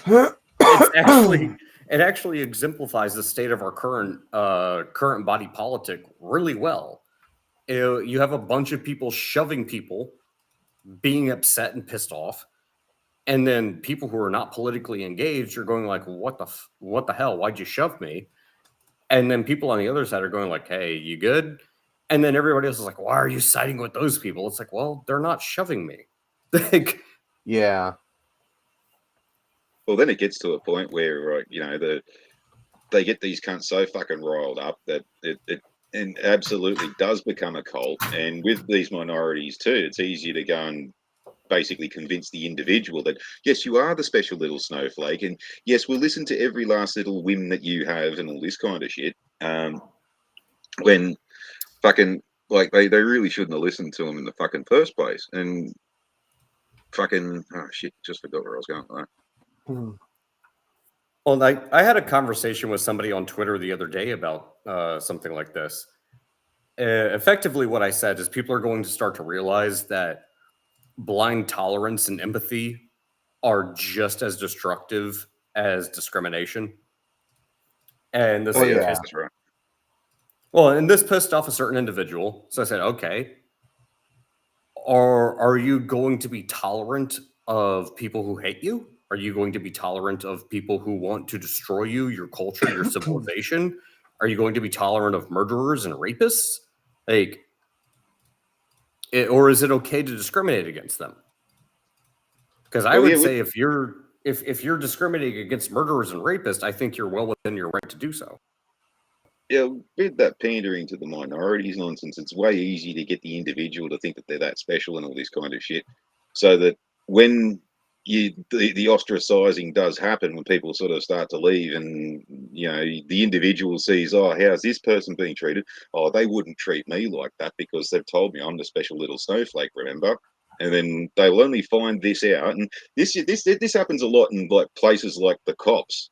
it actually exemplifies the state of our current body politic really well. You have a bunch of people shoving people, being upset and pissed off, and then people who are not politically engaged are going like, what the hell? Why'd you shove me? And then people on the other side are going like, hey, you good? And then everybody else is like, why are you siding with those people? It's like, well, they're not shoving me. Yeah. Well, then it gets to a point where, they get these cunts so fucking riled up that it absolutely does become a cult. And with these minorities too, it's easier to go and basically convince the individual that, yes, you are the special little snowflake, and yes, we'll listen to every last little whim that you have and all this kind of shit. when fucking like they really shouldn't have listened to him in the fucking first place. And fucking oh shit, just forgot where I was going with that. Well, I had a conversation with somebody on Twitter the other day about something like this. Effectively, what I said is people are going to start to realize that blind tolerance and empathy are just as destructive as discrimination. And this yeah. That's right. Well, and this pissed off a certain individual. So I said, okay, are you going to be tolerant of people who hate you? Are you going to be tolerant of people who want to destroy you, your culture, your civilization? Are you going to be tolerant of murderers and rapists? Like, or is it okay to discriminate against them? Because I would say if you're discriminating against murderers and rapists, I think you're well within your right to do so. Yeah, with that pandering to the minorities nonsense, it's way easy to get the individual to think that they're that special and all this kind of shit. So that when the ostracizing does happen, when people sort of start to leave and, you know, the individual sees, oh, how's this person being treated? Oh, they wouldn't treat me like that because they've told me I'm the special little snowflake, remember? And then they'll only find this out. And this happens a lot in like places like the cops.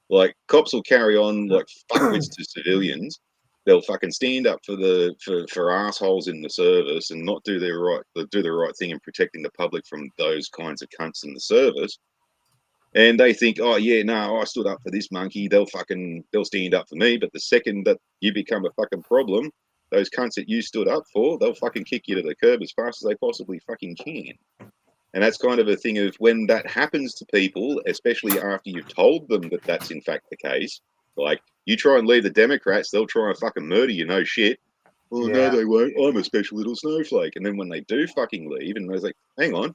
Like cops will carry on like fuckwits to civilians. They'll fucking stand up for assholes in the service and not do the right thing in protecting the public from those kinds of cunts in the service. And they think, oh yeah, no, I stood up for this monkey. They'll stand up for me. But the second that you become a fucking problem, those cunts that you stood up for, they'll fucking kick you to the curb as fast as they possibly fucking can. And that's kind of a thing of when that happens to people, especially after you've told them that that's in fact the case. Like, you try and leave the Democrats, they'll try and fucking murder you, no shit. Oh, no, they won't. I'm a special little snowflake. And then when they do fucking leave, and they're like, hang on,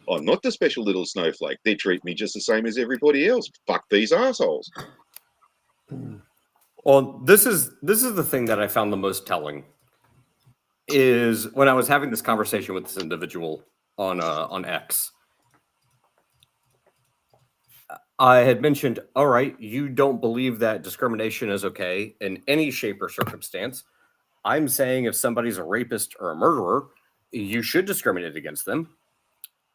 I'm not the special little snowflake. They treat me just the same as everybody else. Fuck these assholes. Well, this is the thing that I found the most telling is when I was having this conversation with this individual on X. I had mentioned, all right, you don't believe that discrimination is okay in any shape or circumstance. I'm saying if somebody's a rapist or a murderer, you should discriminate against them.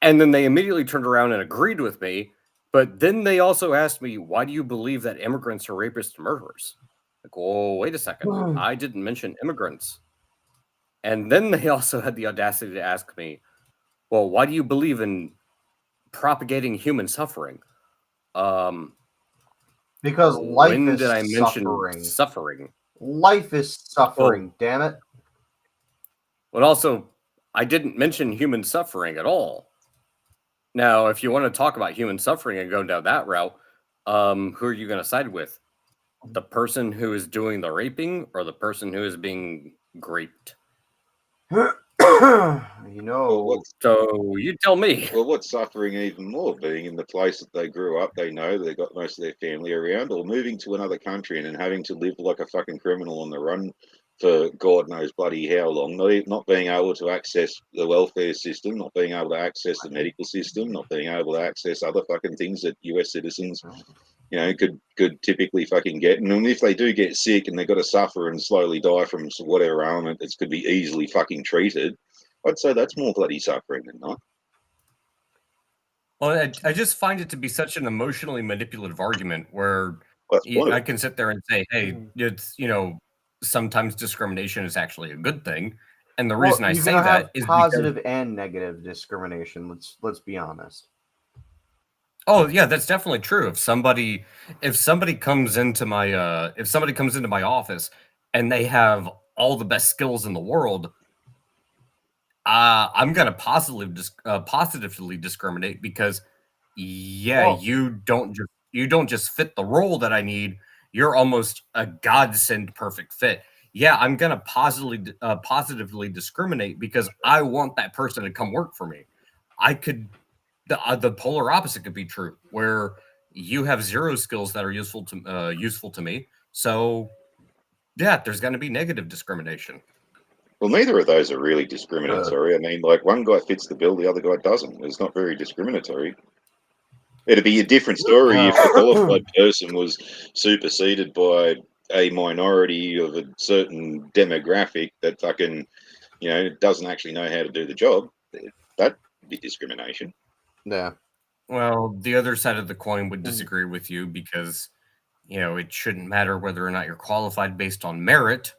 And then they immediately turned around and agreed with me. But then they also asked me, why do you believe that immigrants are rapists and murderers? Like, oh, wait a second. I didn't mention immigrants. And then they also had the audacity to ask me, well, why do you believe in propagating human suffering? Because life when is did I mention suffering? Life is suffering, damn it. But also, I didn't mention human suffering at all. Now, if you want to talk about human suffering and go down that route, who are you going to side with? The person who is doing the raping or the person who is being raped? You know, so you tell me. Well, what's suffering even more? Being in the place that they grew up, they know they got most of their family around, or moving to another country and then having to live like a fucking criminal on the run for God knows bloody how long, not being able to access the welfare system, not being able to access the medical system, not being able to access other fucking things that US citizens, you know, could typically fucking get. And if they do get sick and they've got to suffer and slowly die from whatever ailment that could be easily fucking treated, I'd say that's more bloody suffering than not. Well, I just find it to be such an emotionally manipulative argument where I can sit there and say, hey, it's, you know, sometimes discrimination is actually a good thing. And the reason I say that is positive and negative discrimination. Let's be honest. Oh yeah, that's definitely true. If somebody comes into my office and they have all the best skills in the world, I'm gonna positively discriminate because you don't just fit the role that I need. You're almost a godsend perfect fit. Yeah, I'm gonna positively discriminate because I want that person to come work for me. The polar opposite could be true, where you have zero skills that are useful to me. So, yeah, there's going to be negative discrimination. Well, neither of those are really discriminatory. I mean, like one guy fits the bill, the other guy doesn't. It's not very discriminatory. It'd be a different story if the qualified person was superseded by a minority of a certain demographic that fucking, doesn't actually know how to do the job, that'd be discrimination. Yeah. Well, the other side of the coin would disagree with you because, it shouldn't matter whether or not you're qualified based on merit.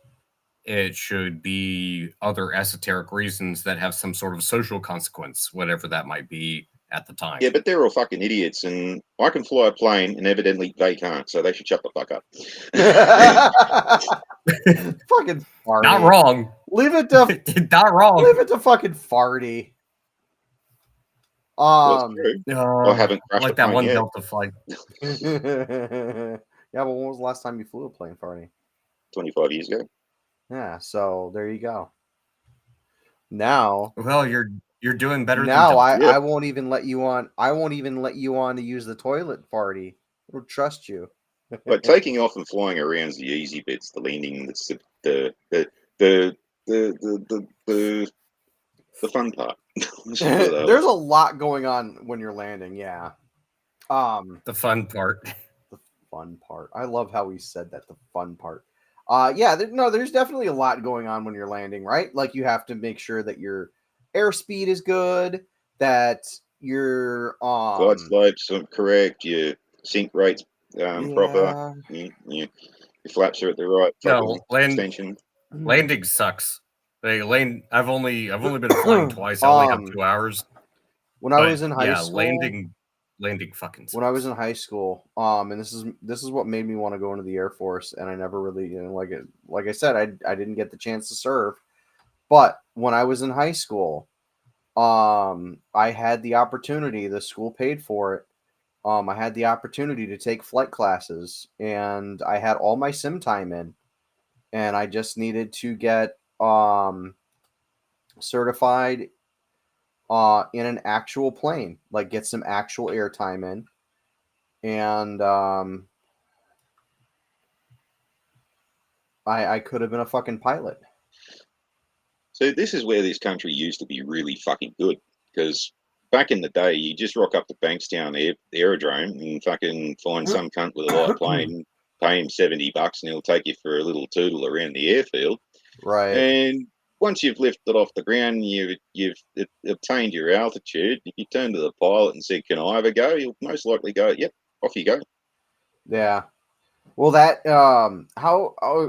It should be other esoteric reasons that have some sort of social consequence, whatever that might be at the time. Yeah, but they're all fucking idiots, and I can fly a plane, and evidently they can't, so they should shut the fuck up. Fucking farty. Not wrong. Leave it to Not wrong. leave it to fucking farty. Well, it's true. I haven't crashed like a that plane one yet. Delta flight. Yeah, but when was the last time you flew a plane, farty? 25 years ago. Yeah, so there you go. Now, Well, you're doing better. now than I won't even let you on. I won't even let you on to use the toilet, farty. I don't trust you. But taking off and flying around's the easy bits. The landing, that's the fun part. There's a lot going on when you're landing. Yeah. the fun part. The fun part. I love how he said that. The fun part. Yeah. There's definitely a lot going on when you're landing, right? Like you have to make sure that your airspeed is good, that your glide slopes are correct. Your sink rates proper. Your flaps are at the right extension. Landing sucks. I've only been flying twice. I only have 2 hours. When I was in high school, landing fucking sucks. When I was in high school, and this is what made me want to go into the Air Force, and I never really, like I said, I didn't get the chance to serve, but when I was in high school, I had the opportunity. The school paid for it. I had the opportunity to take flight classes, and I had all my sim time in, and I just needed to get certified in an actual plane, like get some actual airtime in, and I could have been a fucking pilot. So this is where this country used to be really fucking good, because back in the day, you just rock up to Bankstown Aerodrome and fucking find some cunt with a light plane, pay him $70, and he'll take you for a little tootle around the airfield. Right. And once you've lifted off the ground, you've obtained your altitude. If you turn to the pilot and say, "Can I have a go?" He'll most likely go, "Yep, off you go." Yeah. Well, that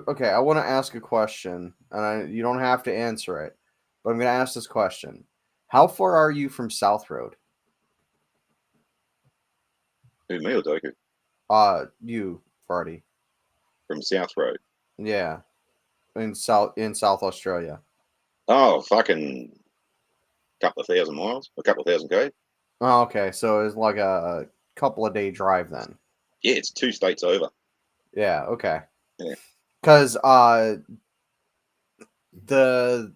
okay, I want to ask a question, and you don't have to answer it, but I'm going to ask this question: how far are you from South Road? Who, me or Doku? You, Farty. From South Road. Yeah, in South Australia. Oh, fucking couple of thousand miles, a couple of thousand k. Oh, okay, so it's like a couple of day drive then. Yeah, it's 2 states over. Yeah. Okay. Yeah. Because the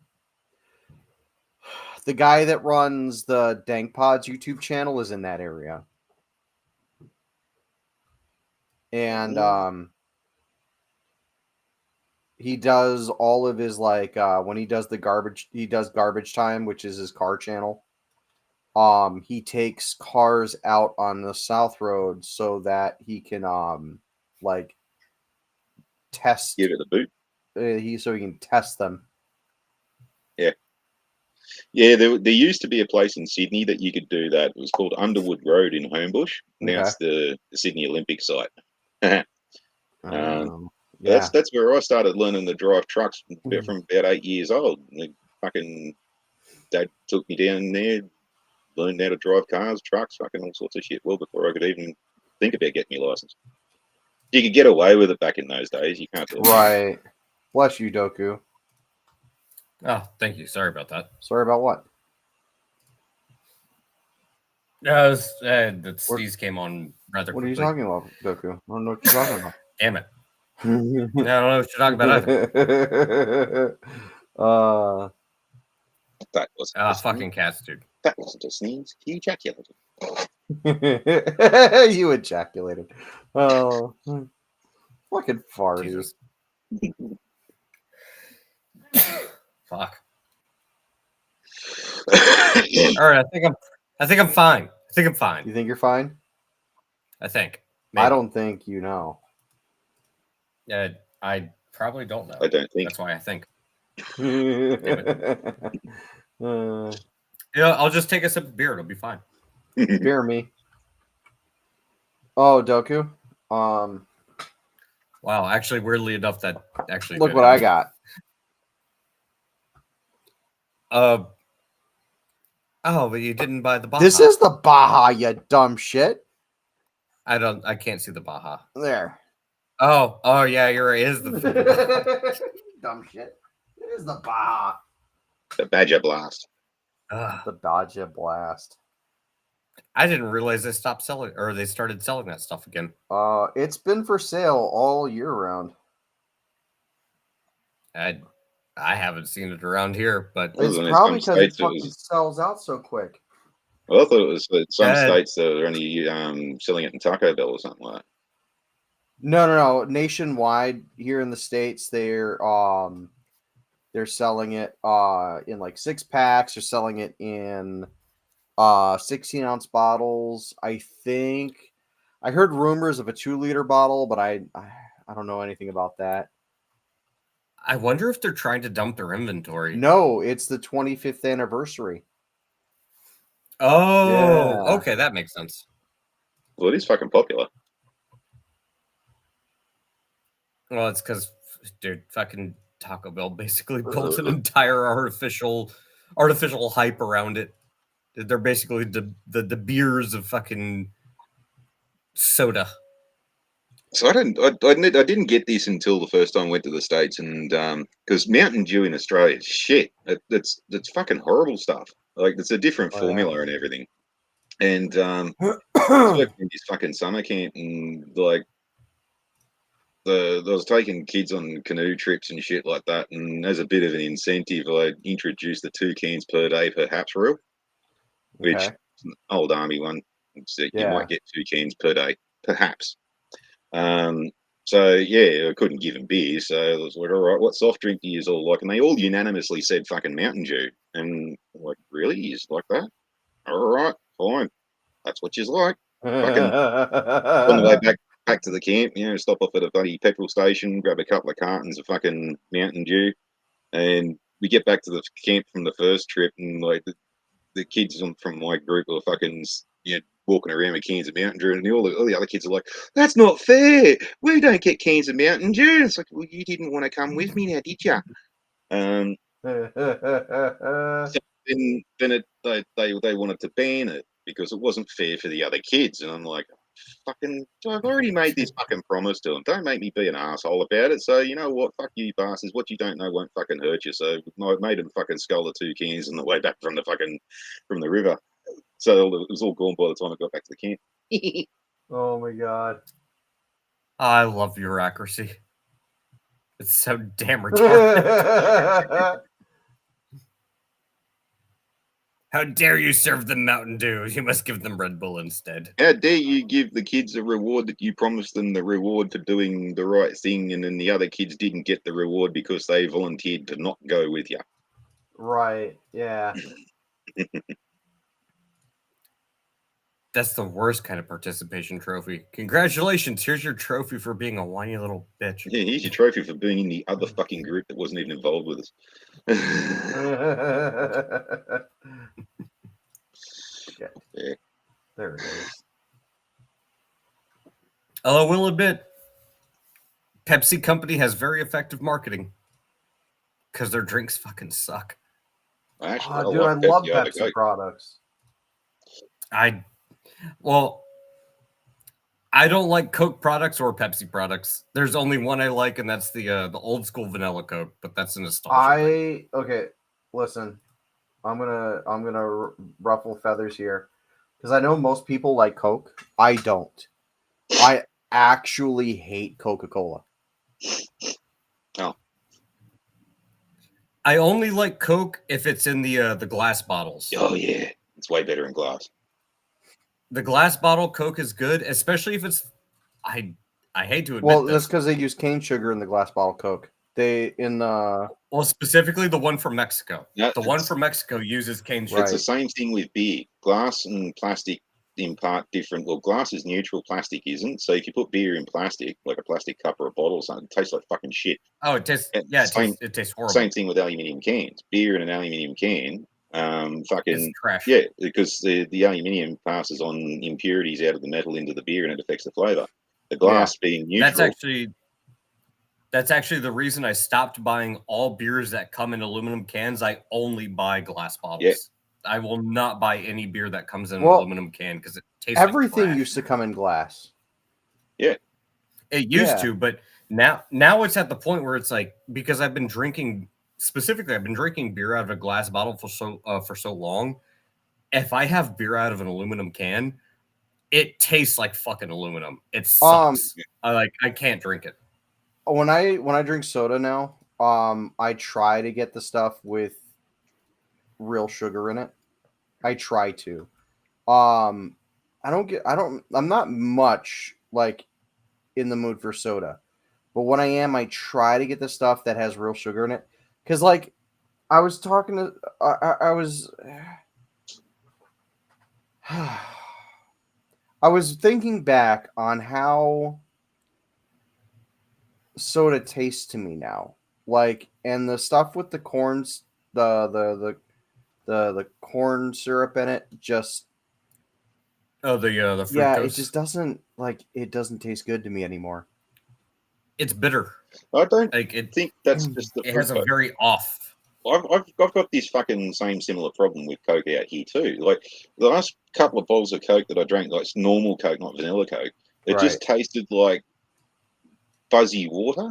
guy that runs the Dank Pods YouTube channel is in that area, and he does all of his when he does garbage time, which is his car channel. He takes cars out on the South Road so that he can test. Give it a boot. So he can test them. Yeah. Yeah, there used to be a place in Sydney that you could do that. It was called Underwood Road in Homebush. Now it's the Sydney Olympic site. Yeah. That's where I started learning to drive trucks from about 8 years old. Fucking dad took me down there, learned how to drive cars, trucks, fucking all sorts of shit. Well, before I could even think about getting my license. You could get away with it back in those days. You can't do it. Right. Bless you, Doku. Oh, thank you. Sorry about that. Sorry about what? These came on rather What quickly. are you talking about, Doku? I don't know what you're talking about. Damn it. I don't know what you're talking about either. That was fucking cats, dude. That wasn't a sneeze. He ejaculated. You ejaculated. Oh, fucking farty. Jesus. Fuck. All right, I think I'm fine. I think I'm fine. You think you're fine? I think. Maybe. I don't think you know. I probably don't know. I don't think. That's why I think. uh, Yeah, I'll just take a sip of beer. It'll be fine. Bear me. Oh, Doku. Wow, actually, weirdly enough, that actually Look did what I happen. got. Oh, but you didn't buy the Baja. This is the Baja, you dumb shit. I can't see the Baja. There. Oh yeah, you're right. It is the Dumb shit. It is the Baja. The Badger Blast. The Dodge Blast. I didn't realize they stopped selling, or they started selling that stuff again. It's been for sale all year round. I haven't seen it around here, but It's Well, in probably some because it states it fucking was- sells out so quick. Well, I thought it was some Yeah. states that are only selling it in Taco Bell or something like that. No. Nationwide here in the States, they're selling it in like 6-packs. They're selling it in 16-ounce bottles. I think I heard rumors of a 2-liter bottle, but I don't know anything about that. I wonder if they're trying to dump their inventory. No, it's the 25th anniversary. Oh, Yeah. okay, that makes sense. Well, it is fucking popular. Well, it's because, dude, fucking Taco Bell basically built an entire artificial hype around it. They're basically the beers of fucking soda. So I didn't get this until the first time I went to the States, and because Mountain Dew in Australia is shit. That's fucking horrible stuff. Like it's a different Oh, yeah. formula and everything. And I was working in this fucking summer camp, and like I was taking kids on canoe trips and shit like that. And as a bit of an incentive, I introduced the 2 cans per day perhaps rule, which Okay. is an old army one. So you Yeah. might get 2 cans per day, perhaps. So yeah, I couldn't give them beer. So I was like, all right, what soft drink do you all like? And they all unanimously said fucking Mountain Dew. And I'm like, really? You like that? All right, fine. That's what you like. Fucking on the way back to the camp, stop off at a bloody petrol station, grab a couple of cartons of fucking Mountain Dew, and we get back to the camp from the first trip, and like the kids from my group are fucking walking around with cans of Mountain Dew, and all the other kids are like, "That's not fair. We don't get cans of Mountain Dew." It's like, well, you didn't want to come with me now, did you? So then they wanted to ban it because it wasn't fair for the other kids, and I'm like, fucking, I've already made this fucking promise to them. Don't make me be an asshole about it. So you know what? Fuck you, bastards. What you don't know won't fucking hurt you. So I made them fucking scull the 2 cans on the way back from the river. So it was all gone by the time I got back to the camp. Oh my god. I love bureaucracy. It's so damn retarded. How dare you serve them Mountain Dew? You must give them Red Bull instead. How dare you give the kids a reward that you promised them the reward for doing the right thing, and then the other kids didn't get the reward because they volunteered to not go with you. Right. Yeah. That's the worst kind of participation trophy. Congratulations, here's your trophy for being a whiny little bitch. Yeah, here's your trophy for being in the other fucking group that wasn't even involved with us. Okay. Yeah. There it is. Although I will admit, Pepsi Company has very effective marketing because their drinks fucking suck. Actually, Dude, I like love Pepsi over Pepsi Coke. products. I don't like Coke products or Pepsi products. There's only one I like, and that's the old school vanilla Coke. But that's a nostalgia. Okay. Listen, I'm gonna ruffle feathers here because I know most people like Coke. I don't. I actually hate Coca-Cola. I only like Coke if it's in the glass bottles. Oh yeah, it's way better in glass. The glass bottle Coke is good, especially if it's. I hate to admit Well, this. that's because they use cane sugar in the glass bottle Coke. Well, specifically the one from Mexico. No, The one from Mexico uses cane It's sugar. Right. the same thing with beer. Glass and plastic impart different. Well, glass is neutral, plastic isn't. So if you put beer in plastic, like a plastic cup or a bottle or something, it tastes like fucking shit. Oh, it tastes. And Yeah, same it tastes horrible. same thing with aluminium cans. Beer in an aluminium can, It's fucking trash. yeah, because the aluminium passes on impurities out of the metal into the beer and it affects the flavor. The glass being neutral. That's actually the reason I stopped buying all beers that come in aluminum cans. I only buy glass bottles. Yeah. I will not buy any beer that comes in an Well, aluminum can because it tastes everything like trash. used to come in glass. Yeah. It used to, but now it's at the point where it's like, because I've been drinking beer out of a glass bottle for so long. If I have beer out of an aluminum can, it tastes like fucking aluminum. It sucks. I can't drink it. When I drink soda now, I try to get the stuff with real sugar in it. I try to. I'm not much like in the mood for soda. But when I am, I try to get the stuff that has real sugar in it. Cause like I was talking to I was I was thinking back on how soda tastes to me now. Like, and the stuff with the corns, the corn syrup in it, just the fructose. yeah, it just doesn't taste good to me anymore. It's bitter. I don't think that's just the. It has a very off. I've got this fucking similar problem with Coke out here too. Like the last couple of bottles of Coke that I drank, like it's normal Coke, not vanilla Coke, it just tasted like fuzzy water.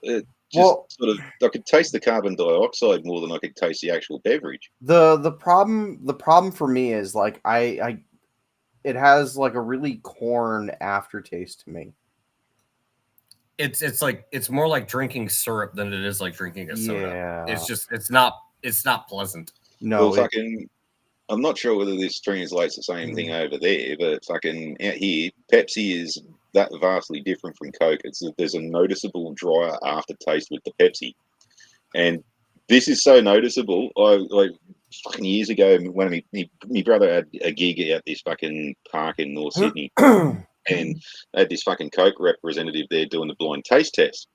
It just I could taste the carbon dioxide more than I could taste the actual beverage. The problem for me is like it has like a really corn aftertaste to me. It's more like drinking syrup than it is like drinking a soda. Yeah. It's not pleasant. No, well, I'm not sure whether this translates the same thing over there, but fucking out here, Pepsi is that vastly different from Coke. There's a noticeable drier aftertaste with the Pepsi, and this is so noticeable. I like fucking years ago when my brother had a gig at this fucking park in North Sydney, and they had this fucking Coke representative there doing the blind taste test.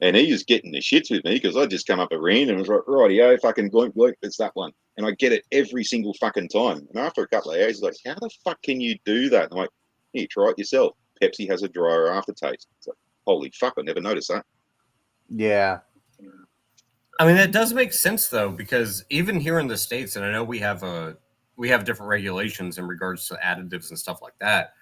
And he was getting the shits with me because I just come up at random and was like, rightio, fucking gloink, gloink, it's that one. And I get it every single fucking time. And after a couple of hours, he's like, how the fuck can you do that? And I'm like, here, try it yourself. Pepsi has a drier aftertaste. It's like, holy fuck, I never noticed that. Yeah. I mean, that does make sense, though, because even here in the States, and I know we have different regulations in regards to additives and stuff like that,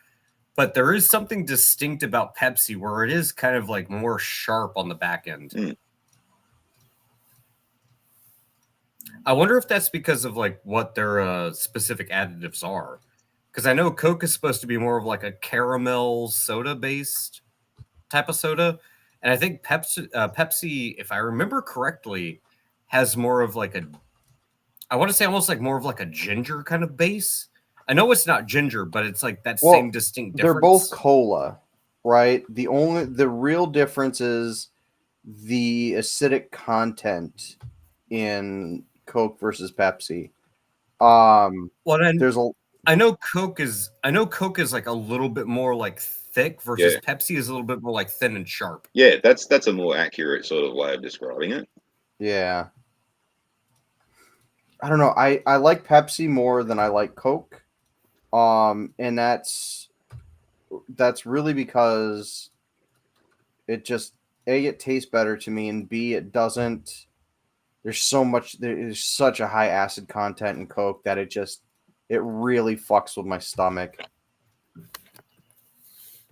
but there is something distinct about Pepsi where it is kind of like more sharp on the back end. I wonder if that's because of like what their specific additives are. Because I know Coke is supposed to be more of like a caramel soda based type of soda. And I think Pepsi, if I remember correctly, has more of like I want to say almost like more of like a ginger kind of base. I know it's not ginger, but it's like that same distinct difference. They're both cola, right? The real difference is the acidic content in Coke versus Pepsi. I know Coke is like a little bit more like thick versus Pepsi is a little bit more like thin and sharp. Yeah, that's a more accurate sort of way of describing it. Yeah. I don't know. I like Pepsi more than I like Coke. And that's really because it just it tastes better to me, and B, it doesn't. There's such a high acid content in Coke that it really fucks with my stomach.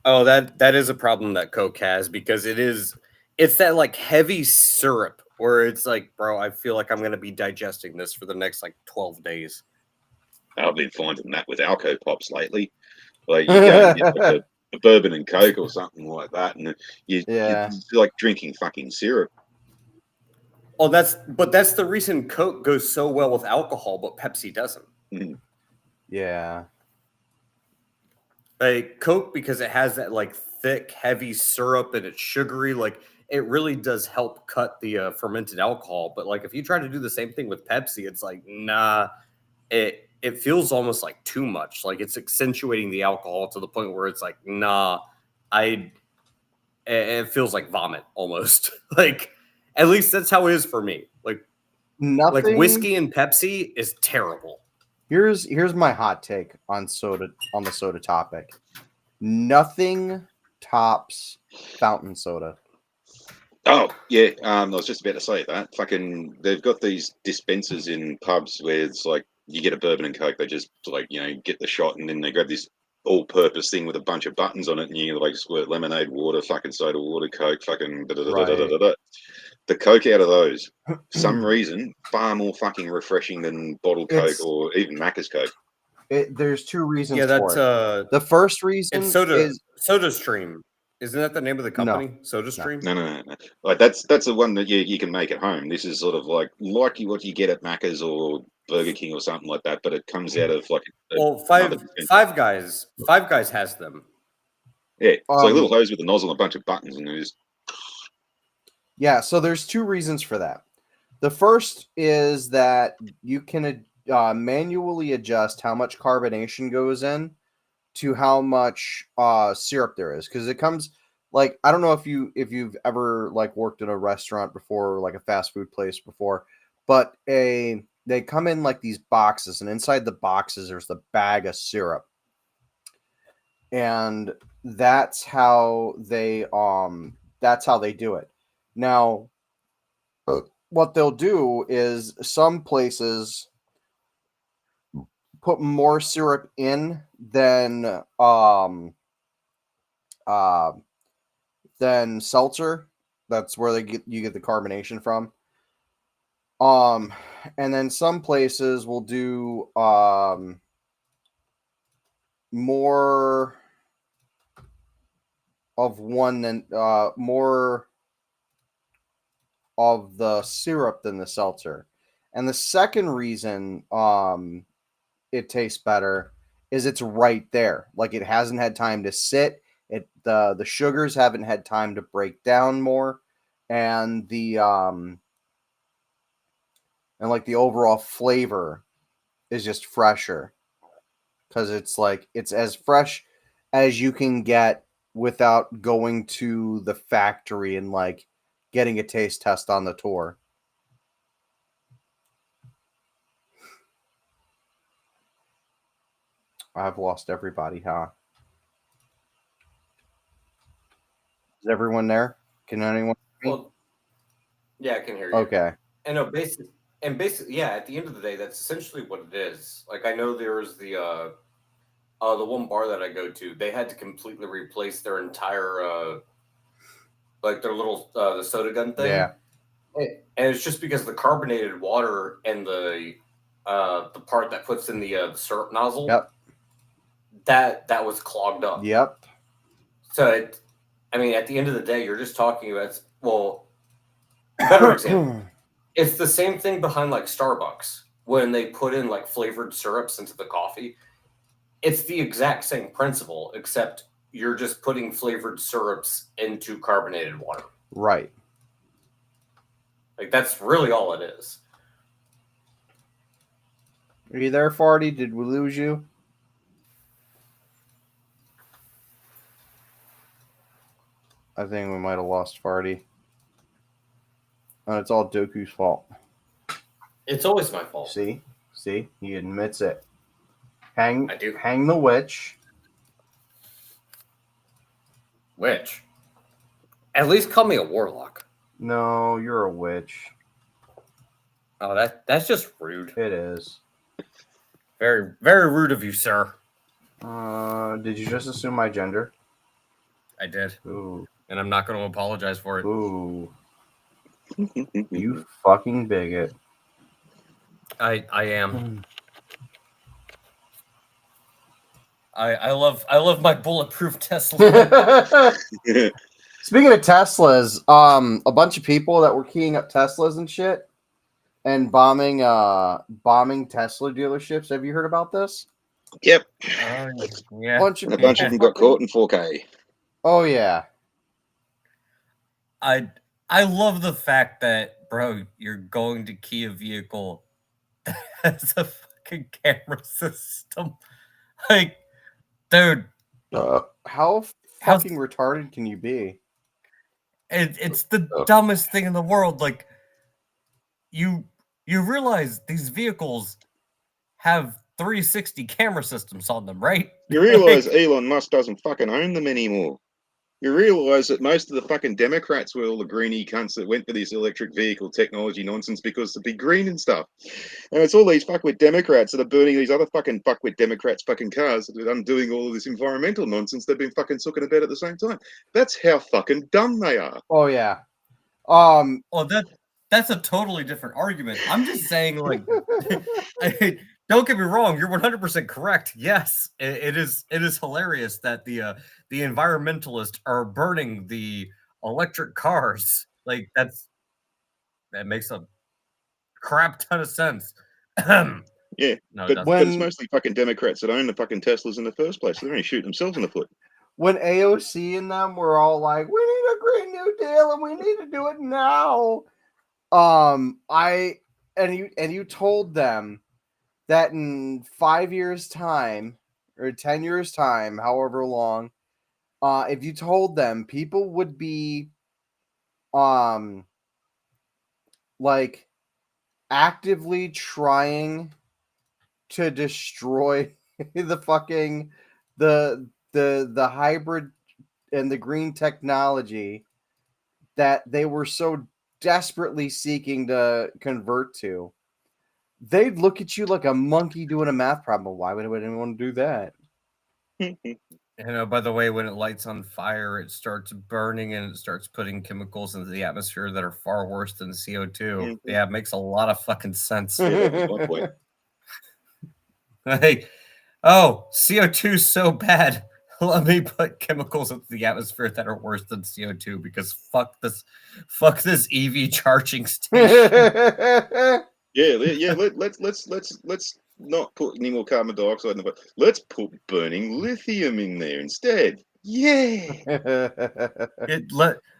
Oh, that is a problem that Coke has because it's that like heavy syrup where it's like, bro, I feel like I'm gonna be digesting this for the next like 12 days. I've been finding that with Alco Pops lately. Like you go and get like a bourbon and Coke or something like that, and you're like drinking fucking syrup. Oh, that's the reason Coke goes so well with alcohol, but Pepsi doesn't. Mm-hmm. Yeah. Like Coke, because it has that like thick, heavy syrup and it's sugary, like it really does help cut the fermented alcohol. But like if you try to do the same thing with Pepsi, it's like, nah, it it feels almost like too much. Like it's accentuating the alcohol to the point where it's like, nah, it feels like vomit almost. Like, at least that's how it is for me. Like whiskey and Pepsi is terrible. Here's my hot take on the soda topic. Nothing tops fountain soda. Oh yeah, I was just about to say that. Fucking, they've got these dispensers in pubs where it's like you get a bourbon and coke. They just like get the shot, and then they grab this all-purpose thing with a bunch of buttons on it, and you like squirt lemonade, water, fucking soda water, coke, fucking da-da-da-da-da-da-da. The coke out of those, for some reason, far more fucking refreshing than bottled coke or even Macca's coke. There's two reasons. Yeah, that's the first reason it's is SodaStream. Isn't that the name of the company? No. SodaStream? No. Like that's the one that you can make at home. This is sort of like what you get at Macca's or Burger King or something like that, but it comes out of like Five Guys has them. Yeah, it's like a little hose with a nozzle and a bunch of buttons, and there's so there's two reasons for that. The first is that you can manually adjust how much carbonation goes in to how much syrup there is, because it comes like, I don't know if you've ever like worked in a restaurant before, like a fast food place before, but they come in like these boxes, and inside the boxes there's the bag of syrup, and that's how they do it. Now, what they'll do is some places put more syrup in than seltzer. That's where you get the carbonation from. And then some places will do more of one than more of the syrup than the seltzer. And the second reason it tastes better is it's right there. Like, it hasn't had time to sit. The sugars haven't had time to break down more, and the overall flavor is just fresher, because it's as fresh as you can get without going to the factory and like getting a taste test on the tour. I've lost everybody, huh? Is everyone there? Can anyone hear me? Well, yeah, I can hear you. Okay. And basically, yeah, at the end of the day, that's essentially what it is. Like, I know there's the one bar that I go to, they had to completely replace their entire like their little the soda gun thing. Yeah. And it's just because the carbonated water and the part that puts in the syrup nozzle. Yep. That was clogged up. Yep. So I mean, at the end of the day, you're just talking about, well, better example. It's the same thing behind like Starbucks when they put in like flavored syrups into the coffee. It's the exact same principle, except you're just putting flavored syrups into carbonated water. Right. Like, that's really all it is. Are you there, Farty? Did we lose you? I think we might have lost Farty. And it's all Doku's fault. It's always my fault. See? He admits it. Hang the witch. Witch? At least call me a warlock. No, you're a witch. Oh, that's just rude. It is. Very, very rude of you, sir. Did you just assume my gender? I did. Ooh. And I'm not going to apologize for it. Ooh. You fucking bigot. I am. I love my bulletproof Tesla. Speaking of Teslas, a bunch of people that were keying up Teslas and shit and bombing Tesla dealerships. Have you heard about this? Yep. Yeah. And a bunch of them got caught in 4K. Oh yeah. I love the fact that, bro, you're going to key a vehicle as a fucking camera system. Like, dude, How how's fucking retarded can you be? it's the dumbest thing in the world. Like, you realize these vehicles have 360 camera systems on them, right? You realise Like, Elon Musk doesn't fucking own them anymore. You realise that most of the fucking Democrats were all the greeny cunts that went for this electric vehicle technology nonsense because to be green and stuff. And it's all these fuckwit Democrats that are burning these other fucking fuckwit Democrats' fucking cars that are undoing all of this environmental nonsense they've been fucking talking about at the same time. That's how fucking dumb they are. Oh yeah. well, that's a totally different argument. I'm just saying, like, don't get me wrong, you're 100% correct. Yes, it is hilarious that the environmentalists are burning the electric cars. Like, that makes a crap ton of sense. Yeah, No, but, it doesn't. but it's mostly fucking Democrats that own the fucking Teslas in the first place. So they're only shooting themselves in the foot. When AOC and them were all like, "We need a Green New Deal and we need to do it now," you told them that in 5 years' time or 10 years' time, however long, if you told them people would be like actively trying to destroy the fucking the hybrid and the green technology that they were so desperately seeking to convert to, they'd look at you like a monkey doing a math problem. Why would anyone want to do that? By the way, when it lights on fire, it starts burning and it starts putting chemicals into the atmosphere that are far worse than CO2. Yeah, it makes a lot of fucking sense. Yeah, that was my point. Like, oh, CO2 is so bad. Let me put chemicals into the atmosphere that are worse than CO2 because fuck this EV charging station. Yeah. Let's not put any more carbon dioxide in the. Let's put burning lithium in there instead. Yeah.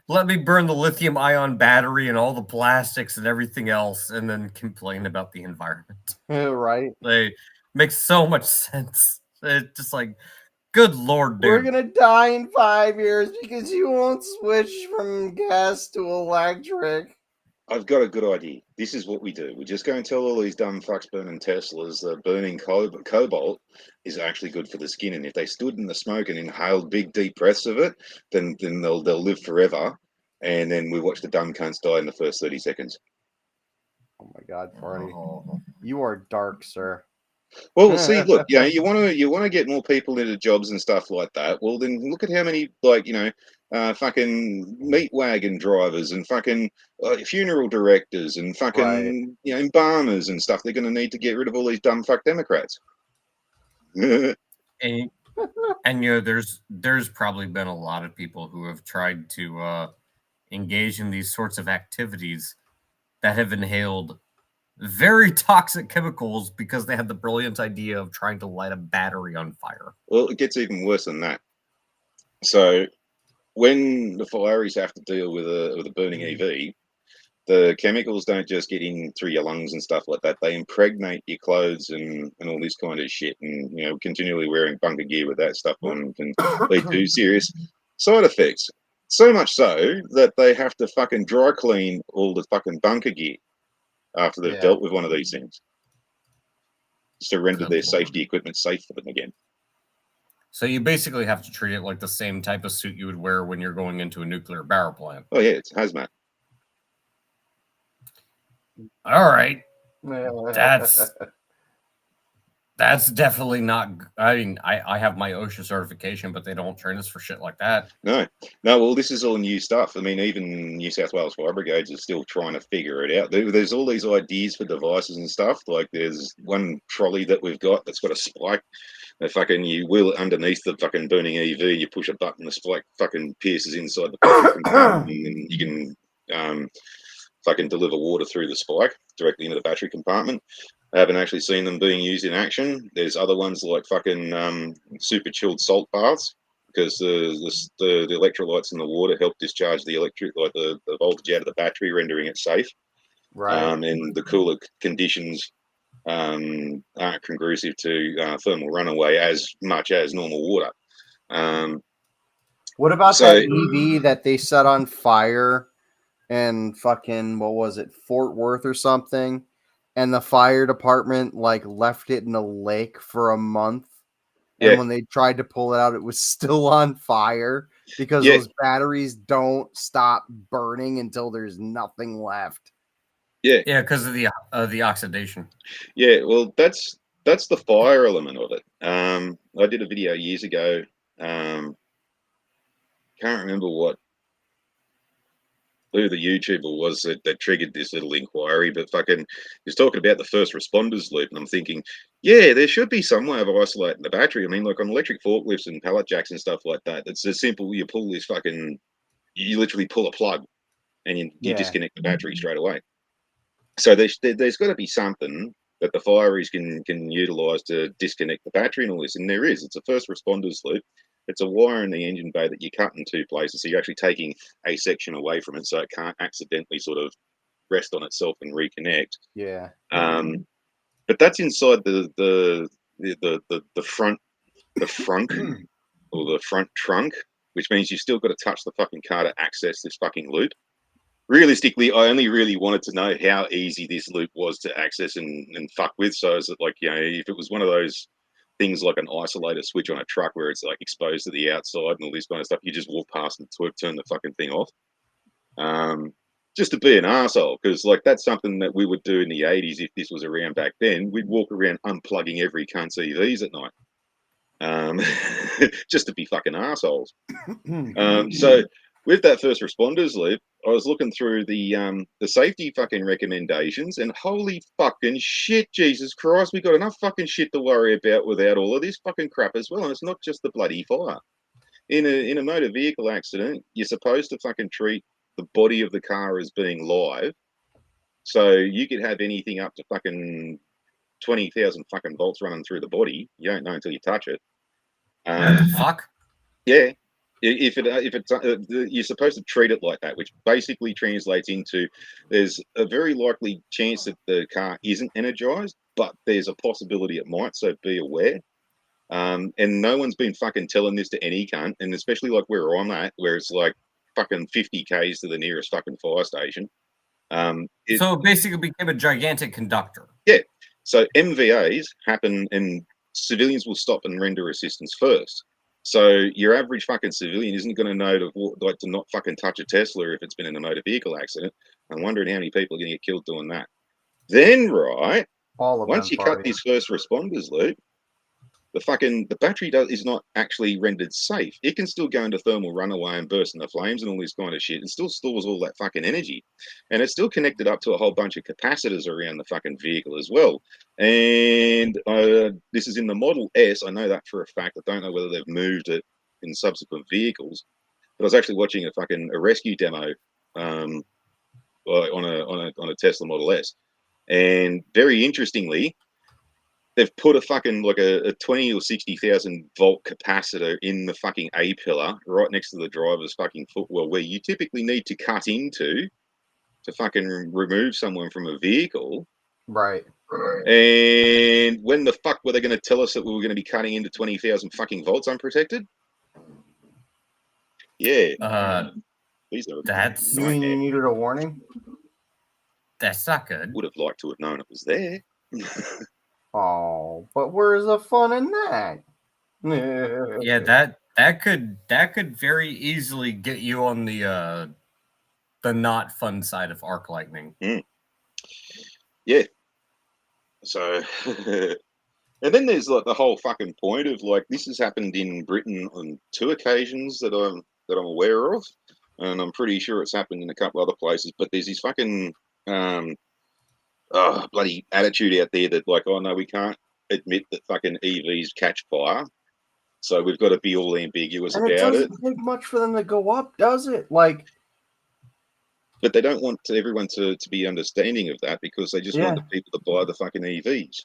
Let me burn the lithium ion battery and all the plastics and everything else, and then complain about the environment. Right? Like, makes so much sense. It's just like, good lord, dude. We're gonna die in 5 years because you won't switch from gas to electric. I've got a good idea. This is what we do. We just go and tell all these dumb fucks burning Teslas that burning cobalt is actually good for the skin, and if they stood in the smoke and inhaled big deep breaths of it, then they'll live forever. And then we watch the dumb cunts die in the first 30 seconds. Oh my god, Farty. You are dark, sir. Well, see, look, you want to get more people into jobs and stuff like that. Well, then look at how many, like, fucking meat wagon drivers and fucking funeral directors and fucking embalmers and stuff. They're going to need to get rid of all these dumb fuck Democrats. and there's probably been a lot of people who have tried to engage in these sorts of activities that have inhaled very toxic chemicals because they had the brilliant idea of trying to light a battery on fire. Well, it gets even worse than that. So when the fireys have to deal with a burning EV, the chemicals don't just get in through your lungs and stuff like that. They impregnate your clothes and all this kind of shit. And, continually wearing bunker gear with that stuff on can lead to serious side effects. So much so that they have to fucking dry clean all the fucking bunker gear after they've dealt with one of these things, just to render their safety equipment safe for them again. So you basically have to treat it like the same type of suit you would wear when you're going into a nuclear power plant. Oh yeah, it's hazmat. All right, that's definitely not. I mean, I have my OSHA certification, but they don't train us for shit like that. No. Well, this is all new stuff. I mean, even New South Wales Fire Brigades are still trying to figure it out. There's all these ideas for devices and stuff. Like there's one trolley that we've got that's got a spike. That fucking you wheel it underneath the fucking burning EV. You push a button, the spike fucking pierces inside the battery compartment, and then you can fucking deliver water through the spike directly into the battery compartment. I haven't actually seen them being used in action. There's other ones like fucking super chilled salt baths, because the electrolytes in the water help discharge the the voltage out of the battery, rendering it safe. Right. And the cooler conditions aren't conducive to thermal runaway as much as normal water. What about So- that EV that they set on fire and fucking, what was it, Fort Worth or something? And the fire department like left it in a lake for a month. And Yeah. when they tried to pull it out, it was still on fire because Yeah. those batteries don't stop burning until there's nothing left. Yeah, because of the oxidation. Yeah, well, that's the fire element of it. I did a video years ago. Can't remember who the YouTuber was that triggered this little inquiry, but fucking he's talking about the first responders loop, and I'm thinking, yeah, there should be some way of isolating the battery. I mean, like on electric forklifts and pallet jacks and stuff like that, it's as simple. You pull this fucking, you literally pull a plug, and you Yeah. disconnect the battery straight away. So there's got to be something that the fireys can utilize to disconnect the battery and all this, and there is. It's a first responders loop. It's a wire in the engine bay that you cut in two places, so you're actually taking a section away from it, so it can't accidentally sort of rest on itself and reconnect. Yeah. But that's inside the front or the front trunk, which means you've still got to touch the fucking car to access this fucking loop. Realistically, I only really wanted to know how easy this loop was to access and fuck with. So is it like, you know, if it was one of those things like an isolator switch on a truck where it's like exposed to the outside and all this kind of stuff, you just walk past and turn the fucking thing off. Just to be an arsehole, because like that's something that we would do in the 80s if this was around back then. We'd walk around unplugging every cunt's EVs at night. Just to be fucking arseholes. So with that first responders loop, I was looking through the safety fucking recommendations, and holy fucking shit, Jesus Christ, we got enough fucking shit to worry about without all of this fucking crap as well. And it's not just the bloody fire. In a motor vehicle accident, you're supposed to fucking treat the body of the car as being live. So you could have anything up to fucking 20,000 fucking volts running through the body. You don't know until you touch it. What the fuck? Yeah. If it's you're supposed to treat it like that, which basically translates into there's a very likely chance that the car isn't energized, but there's a possibility it might. So be aware. And no one's been fucking telling this to any cunt, and especially like where I'm at, where it's like fucking 50 k's to the nearest fucking fire station. So it basically became a gigantic conductor. Yeah. So MVAs happen, and civilians will stop and render assistance first. So your average fucking civilian isn't going to know to not fucking touch a Tesla if it's been in a motor vehicle accident. I'm wondering how many people are going to get killed doing that. Then, right, All of once them you cut this first responders loop, the battery is not actually rendered safe. It can still go into thermal runaway and burst into flames and all this kind of shit. It still stores all that fucking energy. And it's still connected up to a whole bunch of capacitors around the fucking vehicle as well. And this is in the Model S. I know that for a fact. I don't know whether they've moved it in subsequent vehicles. But I was actually watching a rescue demo on a Tesla Model S. And very interestingly, they've put a fucking like a 20 or 60,000 volt capacitor in the fucking A pillar right next to the driver's fucking footwell, where you typically need to cut into to fucking remove someone from a vehicle. Right. And when the fuck were they going to tell us that we were going to be cutting into 20,000 fucking volts unprotected? Yeah. These are That's You mean you needed a warning? That's not good. Would have liked to have known it was there. Oh, but where's the fun in that? Yeah, that could very easily get you on the not fun side of arc lightning. Yeah. So, and then there's like the whole fucking point of like this has happened in Britain on 2 occasions that I'm aware of, and I'm pretty sure it's happened in a couple other places. But there's this fucking bloody attitude out there that like, oh no, we can't admit that fucking EVs catch fire, so we've got to be all ambiguous And about it it. doesn't take much for them to go up, does it? Like, but they don't want everyone to be understanding of that because they just want the people to buy the fucking EVs.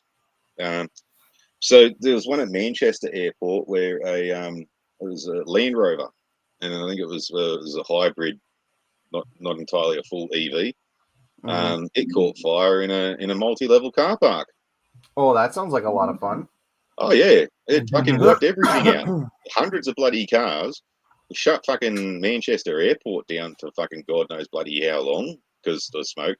So there was one at Manchester Airport where it was a Land Rover, and I think it was a hybrid, not entirely a full EV. It caught fire in a multi-level car park. Oh, that sounds like a lot of fun. Oh yeah, it fucking wiped everything out. Hundreds of bloody cars. Shut fucking Manchester Airport down for fucking God knows bloody how long because of the smoke.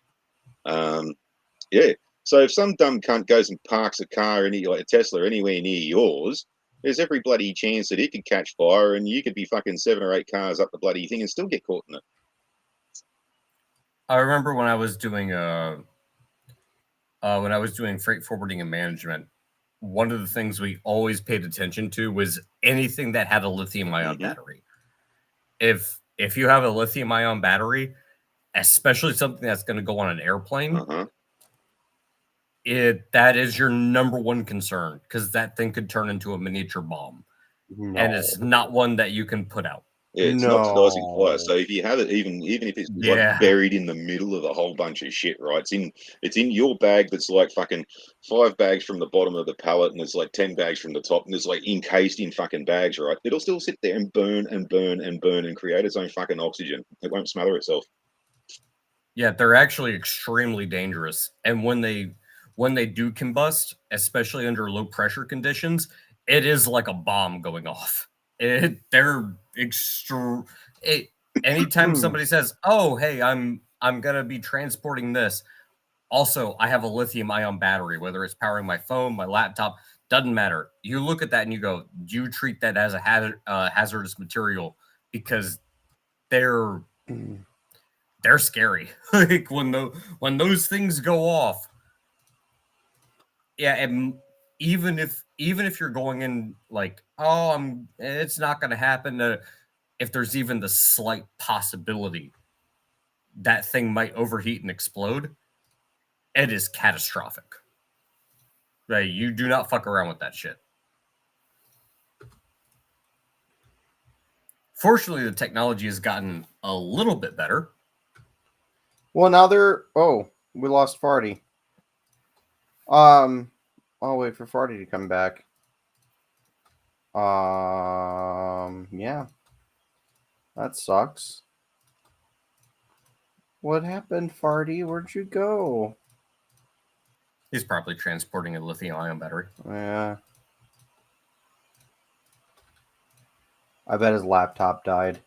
Yeah. So if some dumb cunt goes and parks a car, like a Tesla, anywhere near yours, there's every bloody chance that it could catch fire, and you could be fucking 7 or 8 cars up the bloody thing and still get caught in it. I remember when I was doing freight forwarding and management, one of the things we always paid attention to was anything that had a lithium-ion battery. If you have a lithium-ion battery, especially something that's going to go on an airplane, that is your number one concern, because that thing could turn into a miniature bomb, and it's not one that you can put out. Yeah, it's not oxidizing fire. So if you have it, even if it's like buried in the middle of a whole bunch of shit, right? It's in your bag that's like fucking 5 bags from the bottom of the pallet, and there's like 10 bags from the top, and it's like encased in fucking bags, right? It'll still sit there and burn and burn and burn and create its own fucking oxygen. It won't smother itself. Yeah, they're actually extremely dangerous, and when they do combust, especially under low pressure conditions, it is like a bomb going off. They're anytime somebody says, "Oh, hey, I'm gonna be transporting this," also I have a lithium-ion battery, whether it's powering my phone, my laptop, doesn't matter. You look at that and you go, "You treat that as a hazardous material," because they're scary. Like when those things go off. Yeah, and even if you're going in like, oh, it's not going to happen. If there's even the slight possibility that thing might overheat and explode, it is catastrophic. Right? You do not fuck around with that shit. Fortunately, the technology has gotten a little bit better. Well, now we lost Farty. I'll wait for Farty to come back. Yeah. That sucks. What happened, Farty? Where'd you go? He's probably transporting a lithium-ion battery. Yeah. I bet his laptop died.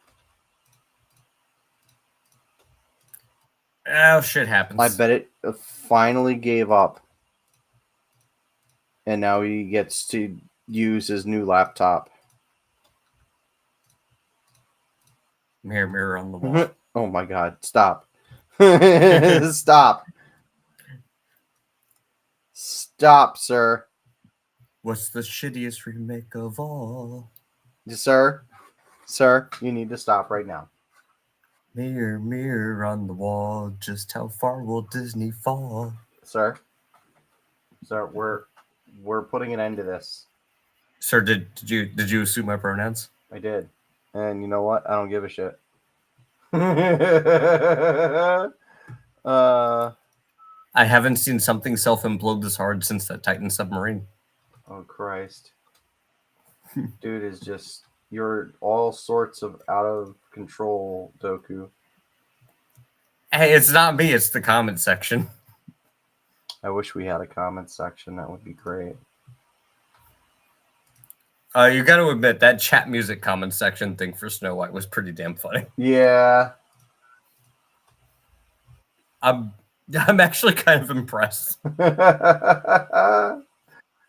Oh, shit happens. I bet it finally gave up. And now he gets to use his new laptop. Mirror, mirror on the wall. Oh my god, stop. Stop. Stop, sir. What's the shittiest remake of all? Sir, you need to stop right now. Mirror, mirror on the wall, just how far will Disney fall? Sir, we're putting an end to this. Sir, did you assume my pronouns? I did. And you know what? I don't give a shit. I haven't seen something self-implode this hard since that Titan submarine. Oh, Christ. Dude is just... You're all sorts of out of control, Doku. Hey, it's not me. It's the comment section. I wish we had a comment section. That would be great. You got to admit, that chat music comment section thing for Snow White was pretty damn funny. Yeah. I'm actually kind of impressed.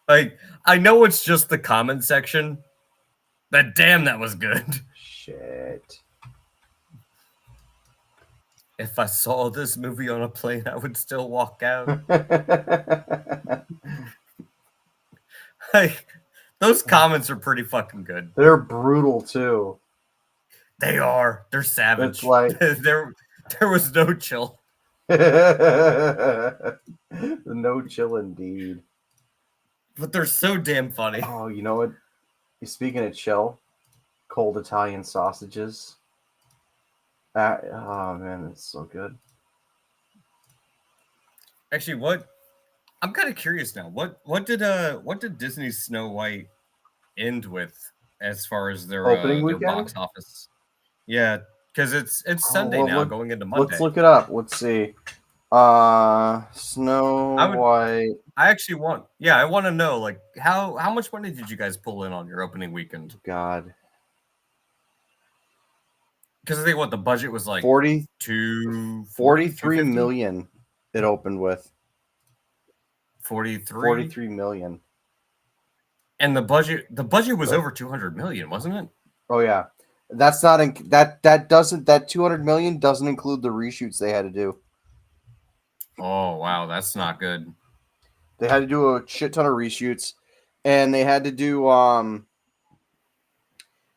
Like, I know it's just the comment section, but damn, that was good. Shit. If I saw this movie on a plane, I would still walk out. Like, those comments are pretty fucking good. They're brutal too. They are. They're savage. It's like there was no chill. No chill indeed. But they're so damn funny. Oh, you know what? Speaking of chill, cold Italian sausages. Oh man, it's so good. Actually, what? I'm kind of curious now. What did Disney's Snow White end with as far as their opening their weekend? box office? Yeah, because it's Sunday now, look, going into Monday. Let's look it up. Let's see. Snow I would- White. I actually want, I want to know, like, how much money did you guys pull in on your opening weekend? God, Because I think what the budget was like 40, 43 million. It opened with 43, 43 million. and the budget was over 200 million, wasn't it? Oh yeah, that's not that 200 million doesn't include the reshoots they had to do. Oh wow, that's not good. They had to do a shit ton of reshoots, and they had to do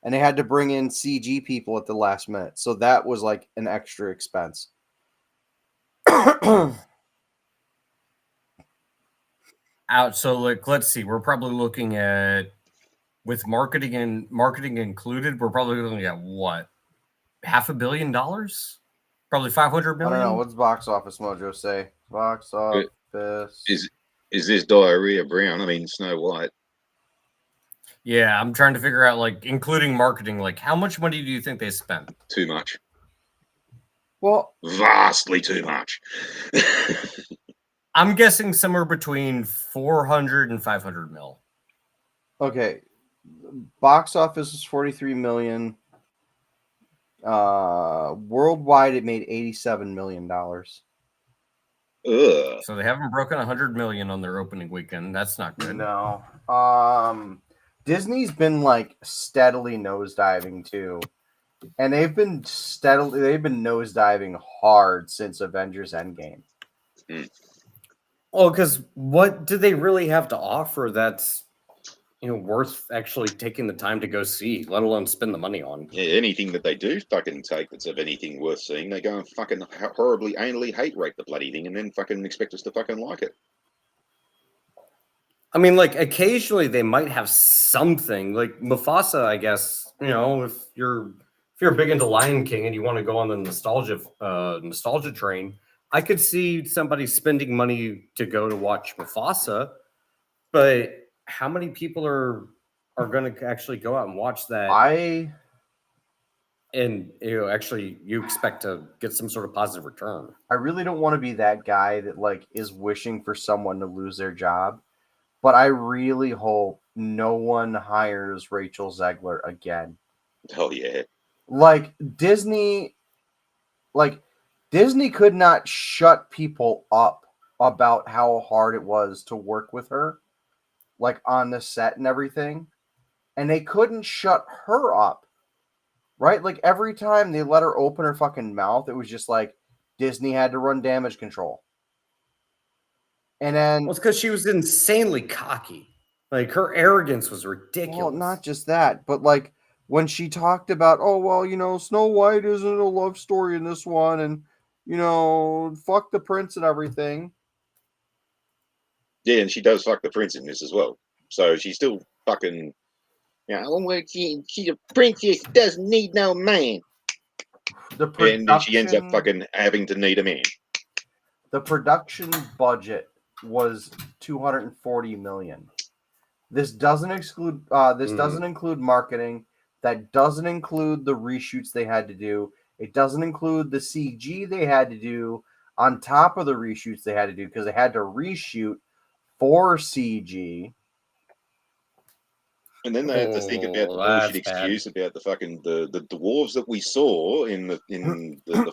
and they had to bring in CG people at the last minute. So that was like an extra expense. So like, let's see, we're probably looking at, with marketing included, we're probably looking at what, $500 million, probably 500 I don't know. million. What's Box Office Mojo say? Box Office. Is this diarrhea brown? I mean, Snow White. Yeah, I'm trying to figure out, like, including marketing, like, how much money do you think they spent? Too much. Well, Vastly too much. I'm guessing somewhere between 400 and 500 mil. okay. Box office is 43 million. Worldwide, it made $87 million. Ugh. So they haven't broken 100 million on their opening weekend. That's not good. No. Disney's been like steadily nosediving too. And they've been nosediving hard since Avengers Endgame. Well, because what do they really have to offer that's, worth actually taking the time to go see, let alone spend the money on? Yeah, anything that they do fucking take that's of anything worth seeing, they go and fucking horribly, anally hate rate the bloody thing and then fucking expect us to fucking like it. I mean, like, occasionally they might have something. Like Mufasa, I guess, if you're big into Lion King and you want to go on the nostalgia train, I could see somebody spending money to go to watch Mufasa, but how many people are going to actually go out and watch that? And actually you expect to get some sort of positive return. I really don't want to be that guy that like is wishing for someone to lose their job, but I really hope no one hires Rachel Zegler again. Oh yeah. Like Disney could not shut people up about how hard it was to work with her, like on the set and everything. And they couldn't shut her up, right? Like every time they let her open her fucking mouth, it was just like Disney had to run damage control. And then, well, it's because she was insanely cocky. Like her arrogance was ridiculous. well, not just that, but like when she talked about, oh well, Snow White isn't a love story in this one, and fuck the prince and everything. Yeah, and she does fuck the prince in this as well. So she's still fucking. She's a princess, doesn't need no man. And then she ends up fucking having to need a man. The production budget was $240 million. This doesn't exclude. Doesn't include marketing. That doesn't include the reshoots they had to do. It doesn't include the CG they had to do on top of the reshoots they had to do because they had to reshoot for CG. And then they have to think about the bullshit excuse about the fucking the dwarves that we saw in the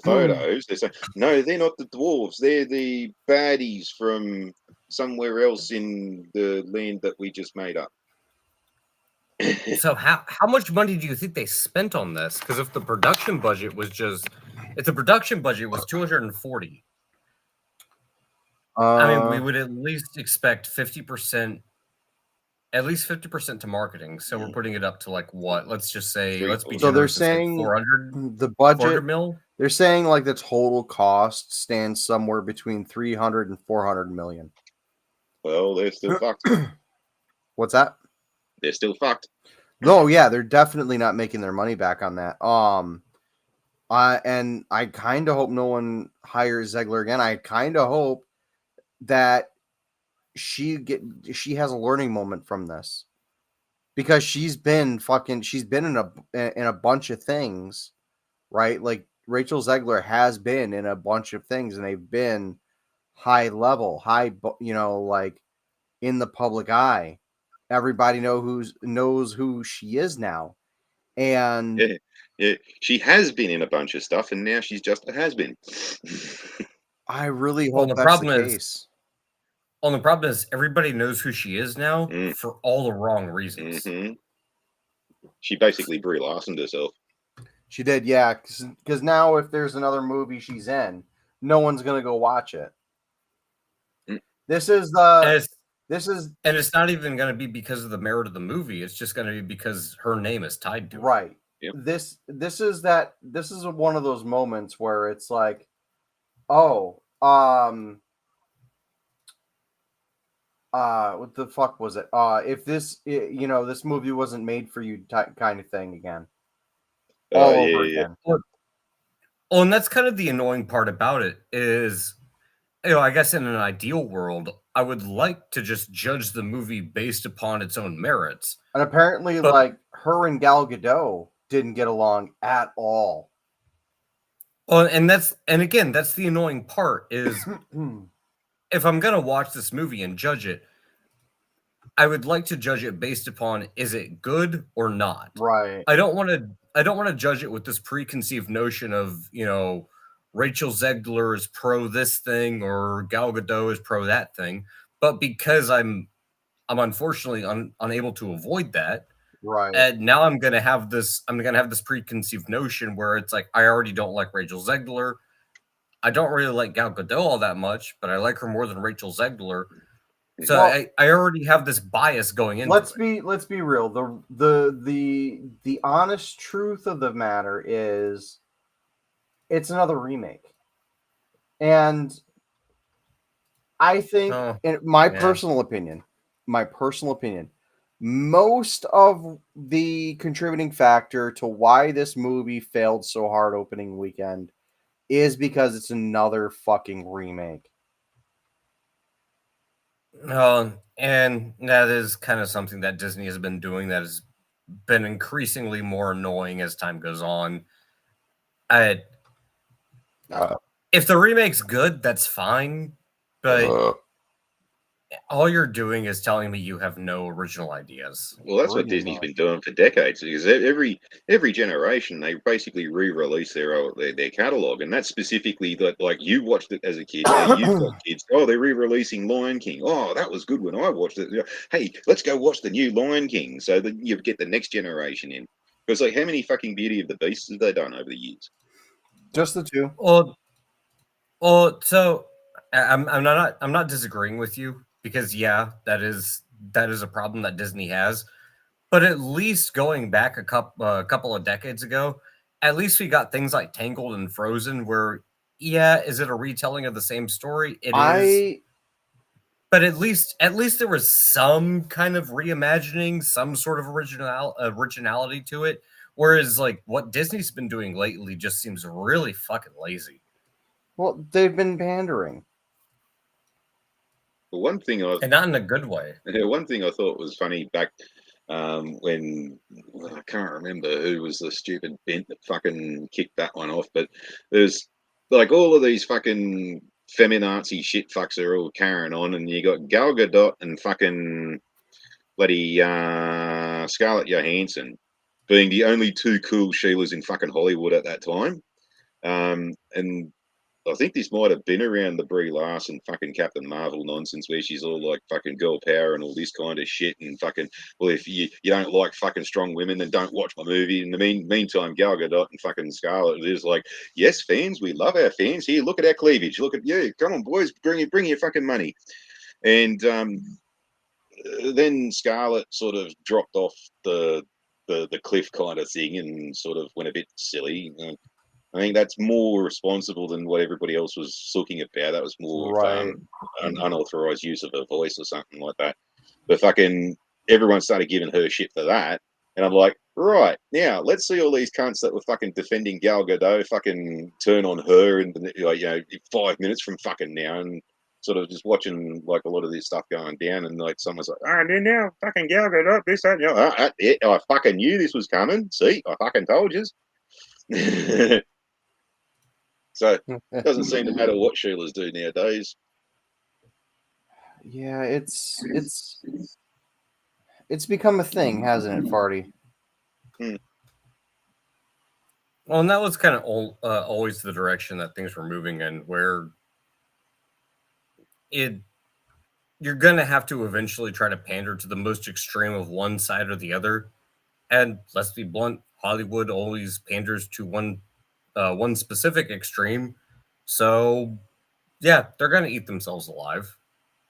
photos. They say no, they're not the dwarves. They're the baddies from somewhere else in the land that we just made up. So how much money do you think they spent on this? Because if the production budget was 240, I mean, we would at least expect 50%. At least 50% to marketing. So we're putting it up to like what? Let's just say, let's be so they're generous, saying 400. The budget 400 mil. They're saying like the total cost stands somewhere between 300 and 400 million. Well, they're still fucked. What's that? They're still fucked. No, yeah, they're definitely not making their money back on that. And I kind of hope no one hires Zegler again. I kind of hope that she has a learning moment from this, because she's been in a bunch of things, right? Like Rachel Zegler has been in a bunch of things, and they've been high level, like in the public eye. Everybody knows who she is now, and Yeah, yeah. She has been in a bunch of stuff, and now she's just a has been. I really Well, hope the that's the problem is, case. everybody knows who she is now Mm, for all the wrong reasons. hmm She basically Brie Larsoned herself. She did, yeah, because now if there's another movie she's in, no one's gonna go watch it. Mm. This is And the it's this is and it's not even going to be because of the merit of the movie. It's just going to be because her name is tied to it. right. Yep. This is one of those moments where it's like, oh, what the fuck was it? If this movie wasn't made for you kind of thing again, all Yeah, over yeah. again. Well, and that's kind of the annoying part about it is, I guess in an ideal world, I would like to just judge the movie based upon its own merits. And apparently, But- like, her and Gal Gadot didn't get along at all. Well, and again, that's the annoying part is if I'm going to watch this movie and judge it, I would like to judge it based upon is it good or not. Right. I don't want to judge it with this preconceived notion of, Rachel Zegler is pro this thing or Gal Gadot is pro that thing, but because I'm unfortunately unable to avoid that, Right. and now I'm going to have this preconceived notion where it's like I already don't like Rachel Zegler. I don't really like Gal Gadot all that much, but I like her more than Rachel Zegler. So Well, I already have this bias going into it. let's be real. The honest truth of the matter is it's another remake. And I think Oh, in my yeah. personal opinion, most of the contributing factor to why this movie failed so hard opening weekend is because it's another fucking remake. And that is kind of something that Disney has been doing that has been increasingly more annoying as time goes on. If the remake's good, that's fine, but all you're doing is telling me you have no original ideas. Well, that's what Pretty Disney's much. been doing for decades. Because every generation, they basically re-release their catalog, and that's specifically that. Like you watched it as a kid, now you've got kids. Oh, they're re-releasing Lion King. Oh, that was good when I watched it. Hey, let's go watch the new Lion King, so that you get the next generation in. Because like, how many fucking Beauty of the Beasts have they done over the years? Just the two. So I'm not disagreeing with you because yeah, that is a problem that Disney has. But at least going back a couple of decades ago, at least we got things like Tangled and Frozen, where yeah, is it a retelling of the same story? It is. But at least there was some kind of reimagining, some sort of originality to it. Whereas like what Disney's been doing lately just seems really fucking lazy. Well, they've been pandering. But one thing And not in a good way. one thing I thought was funny back when I can't remember who was the stupid bent that fucking kicked that one off, but there's like all of these fucking feminazi shit fucks are all carrying on, and you got Gal Gadot and fucking bloody Scarlett Johansson being the only two cool Sheilas in fucking Hollywood at that time. And I think this might have been around the Brie Larson fucking Captain Marvel nonsense where she's all like fucking girl power and all this kind of shit and fucking, well, if you don't like fucking strong women, then don't watch my movie. In the meantime, Gal Gadot and fucking Scarlett is like, yes, fans, we love our fans. Here, look at our cleavage. Look at, yeah, come on, boys, bring your fucking money. And then Scarlett sort of dropped off the cliff kind of thing and sort of went a bit silly. I think that's more responsible than what everybody else was looking about. That was more Right. an unauthorized use of her voice or something like that. But fucking everyone started giving her shit for that. And I'm like, right, now let's see all these cunts that were fucking defending Gal Gadot fucking turn on her in the, 5 minutes from fucking now and sort of just watching like a lot of this stuff going down and like someone's like, now fucking Gal Gadot, this, that, I fucking knew this was coming. See, I fucking told you. So it doesn't seem to matter what Sheilas do nowadays. Yeah, it's become a thing, hasn't it, Farty? Well, and that was kind of always the direction that things were moving in, where it you're gonna have to eventually try to pander to the most extreme of one side or the other. And let's be blunt, Hollywood always panders to one specific extreme. So yeah, they're gonna eat themselves alive.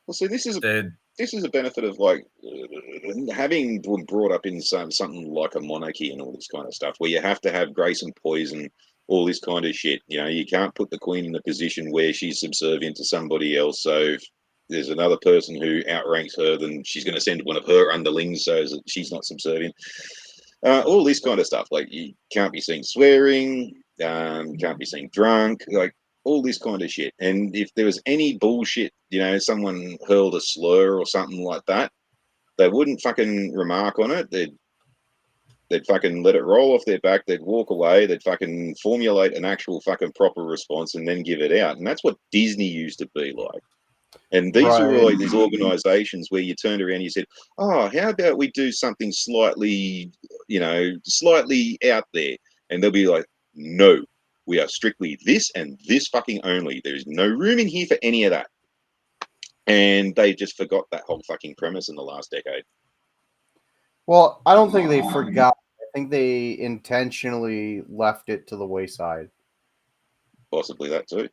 Well, see, this is They, a benefit of like having been brought up in something like a monarchy and all this kind of stuff, where you have to have grace and poison, all this kind of shit. You know, you can't put the queen in a position where she's subservient to somebody else. So if there's another person who outranks her, then she's going to send one of her underlings so that she's not subservient. All this kind of stuff. Like you can't be seen swearing, can't be seen drunk, like all this kind of shit. And if there was any bullshit, you know, someone hurled a slur or something like that, they wouldn't fucking remark on it. They'd fucking let it roll off their back. They'd walk away. They'd fucking formulate an actual fucking proper response and then give it out. And that's what Disney used to be like. And these were Right. like these organizations where you turned around and you said, oh, how about we do something slightly, you know, slightly out there? And they'll be like, no, we are strictly this and this fucking only. There's no room in here for any of that. And they just forgot that whole fucking premise in the last decade. Well, I don't think they forgot. I think they intentionally left it to the wayside. Possibly that too.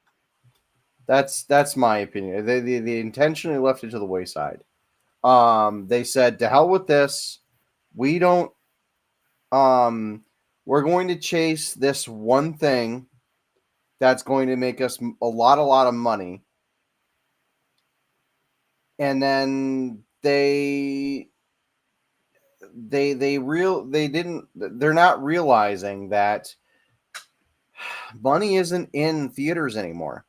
That's my opinion. They intentionally left it to the wayside. They said, "To hell with this. We don't. We're going to chase this one thing that's going to make us a lot of money." And then they're not realizing that money isn't in theaters anymore.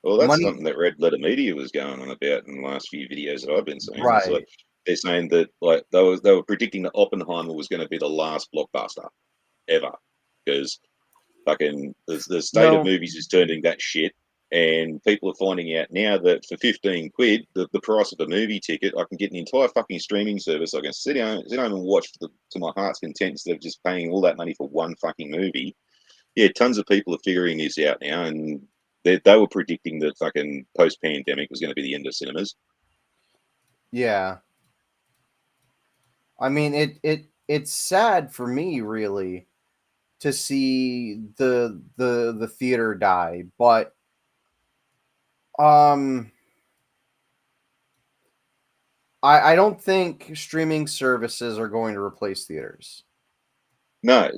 Well, that's Money, something that Red Letter Media was going on about in the last few videos that I've been seeing. It's like right? they're saying that like they were predicting that Oppenheimer was going to be the last blockbuster ever because fucking the state of No, movies is turning that shit, and people are finding out now that for 15 quid, the price of a movie ticket, I can get an entire fucking streaming service. I can sit down and watch to my heart's content instead of just paying all that money for one fucking movie. Yeah, tons of people are figuring this out now, and they were predicting that fucking post pandemic was going to be the end of cinemas. yeah. I mean, it's sad for me really to see the theater die, but um, I don't think streaming services are going to replace theaters. No,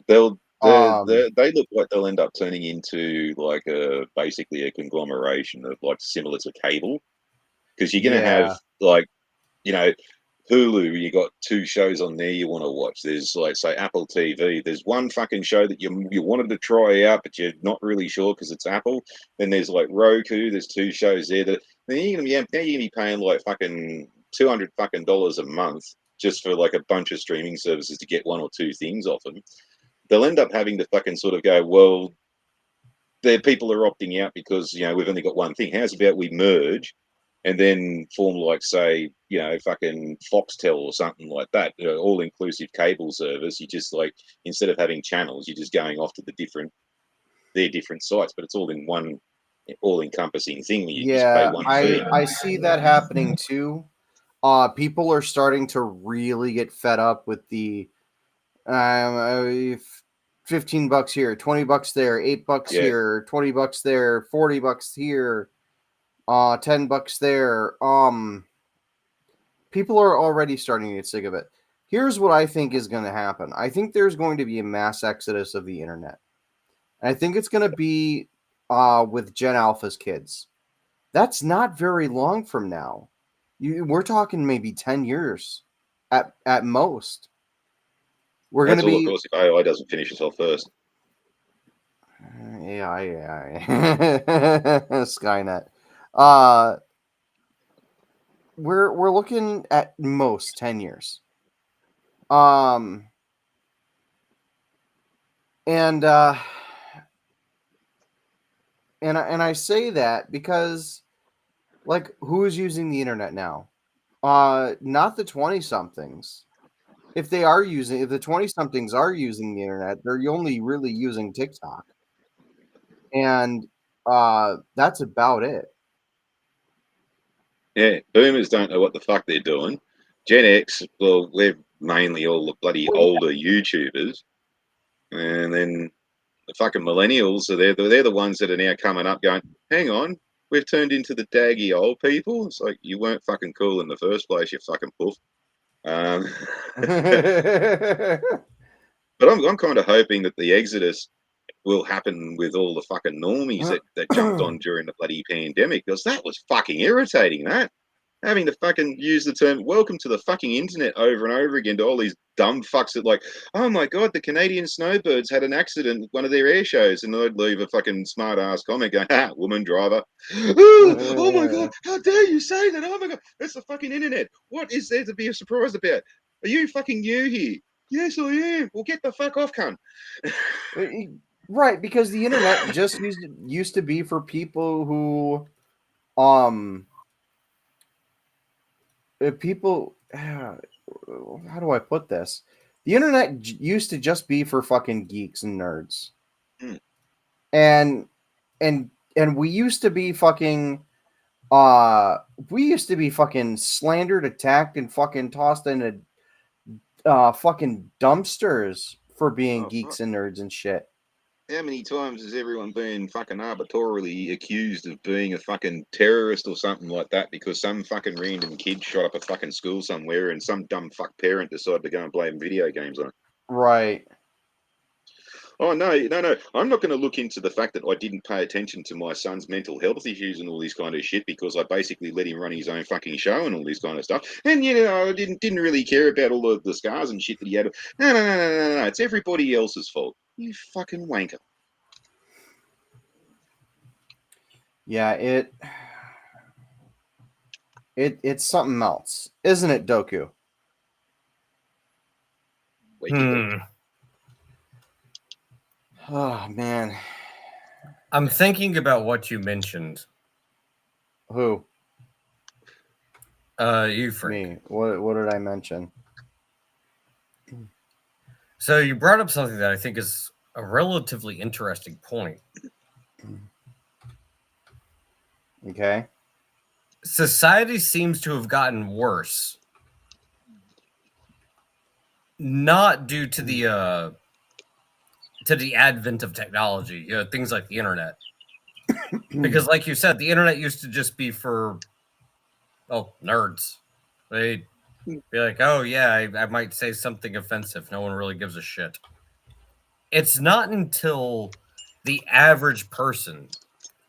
Um, they look like they'll end up turning into like a basically a conglomeration of like similar to cable because you're going to have yeah, like you know Hulu, you got two shows on there you want to watch. There's like say Apple TV. There's one fucking show that you wanted to try out, but you're not really sure because it's Apple. Then there's like Roku. There's two shows there that then you're gonna be paying like fucking $200 fucking dollars a month just for like a bunch of streaming services to get one or two things off them. They'll end up having to fucking sort of go, well, the people are opting out because you know we've only got one thing. How's about we merge and then form like say you know fucking Foxtel or something like that, all inclusive cable service. You just like instead of having channels, you're just going off to their different sites, but it's all in one all encompassing thing where you just pay yeah. one fee. I see that happening too. People are starting to really get fed up with the um, 15 bucks here, 20 bucks there, 8 bucks Yeah, here, 20 bucks there, 40 bucks here, 10 bucks there. People are already starting to get sick of it. Here's what I think is going to happen. I think there's going to be a mass exodus of the internet. And I think it's going to be with Gen Alpha's kids. That's not very long from now. We're talking maybe 10 years at most. We're going that's to all. Of be course, if AI doesn't finish itself first. yeah. Skynet. Uh, we're looking at most 10 years. Um, and and I say that because Like, who is using the internet now? Not the 20-somethings. If the 20-somethings are using the internet, they're only really using TikTok. And that's about it. Yeah, boomers don't know what the fuck they're doing. Gen X, well, we're mainly all the bloody older YouTubers, and then the fucking millennials. So they're the ones that are now coming up, going, "Hang on, we've turned into the daggy old people." It's like you weren't fucking cool in the first place, you fucking poof. But I'm kind of hoping that the exodus will happen with all the fucking normies that jumped on during the bloody pandemic, because that was fucking irritating. That having to fucking use the term "welcome to the fucking internet" over and over again to all these dumb fucks that, like, oh my god, the Canadian snowbirds had an accident at one of their air shows, and I'd leave a fucking smart ass comment going, "Ha, woman driver." Oh my god, how dare you say that? Oh my god, that's the fucking internet. What is there to be surprised about? Are you fucking new here? Yes, I am. Well, get the fuck off, cunt. Right, because the internet just used to be for people who people how do I put this? The internet used to just be for fucking geeks and nerds. Hmm. And we used to be fucking slandered, attacked, and fucking tossed into fucking dumpsters for being geeks and nerds and shit. How many times has everyone been fucking arbitrarily accused of being a fucking terrorist or something like that because some fucking random kid shot up a fucking school somewhere and some dumb fuck parent decided to go and play video games on it? Right. Oh, no. I'm not going to look into the fact that I didn't pay attention to my son's mental health issues and all this kind of shit because I basically let him run his own fucking show and all this kind of stuff. And, I didn't really care about all of the scars and shit that he had. No. It's everybody else's fault. You fucking wanker. Yeah, it's something else, isn't it, Doku? Oh man, I'm thinking about what you mentioned. Who? You, Frank. Me. What did I mention? So you brought up something that I think is a relatively interesting point. Okay. Society seems to have gotten worse, not due to the advent of technology, things like the internet. Because, like you said, the internet used to just be for, nerds. They'd be like, oh, yeah, I might say something offensive. No one really gives a shit. It's not until the average person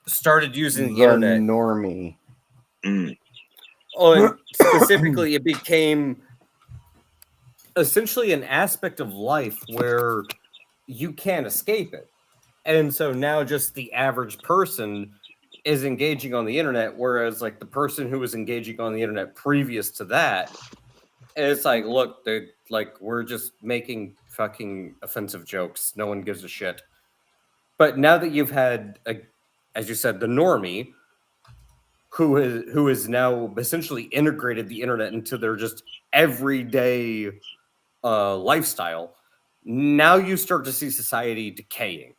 started using the internet. Normie. Specifically, it became essentially an aspect of life where you can't escape it. And so now just the average person is engaging on the internet, whereas like the person who was engaging on the internet previous to that, it's like, look, dude, like we're just making fucking offensive jokes. No one gives a shit. But now that you've had, as you said, the normie, who is now essentially integrated the internet into their just everyday lifestyle, now you start to see society decaying.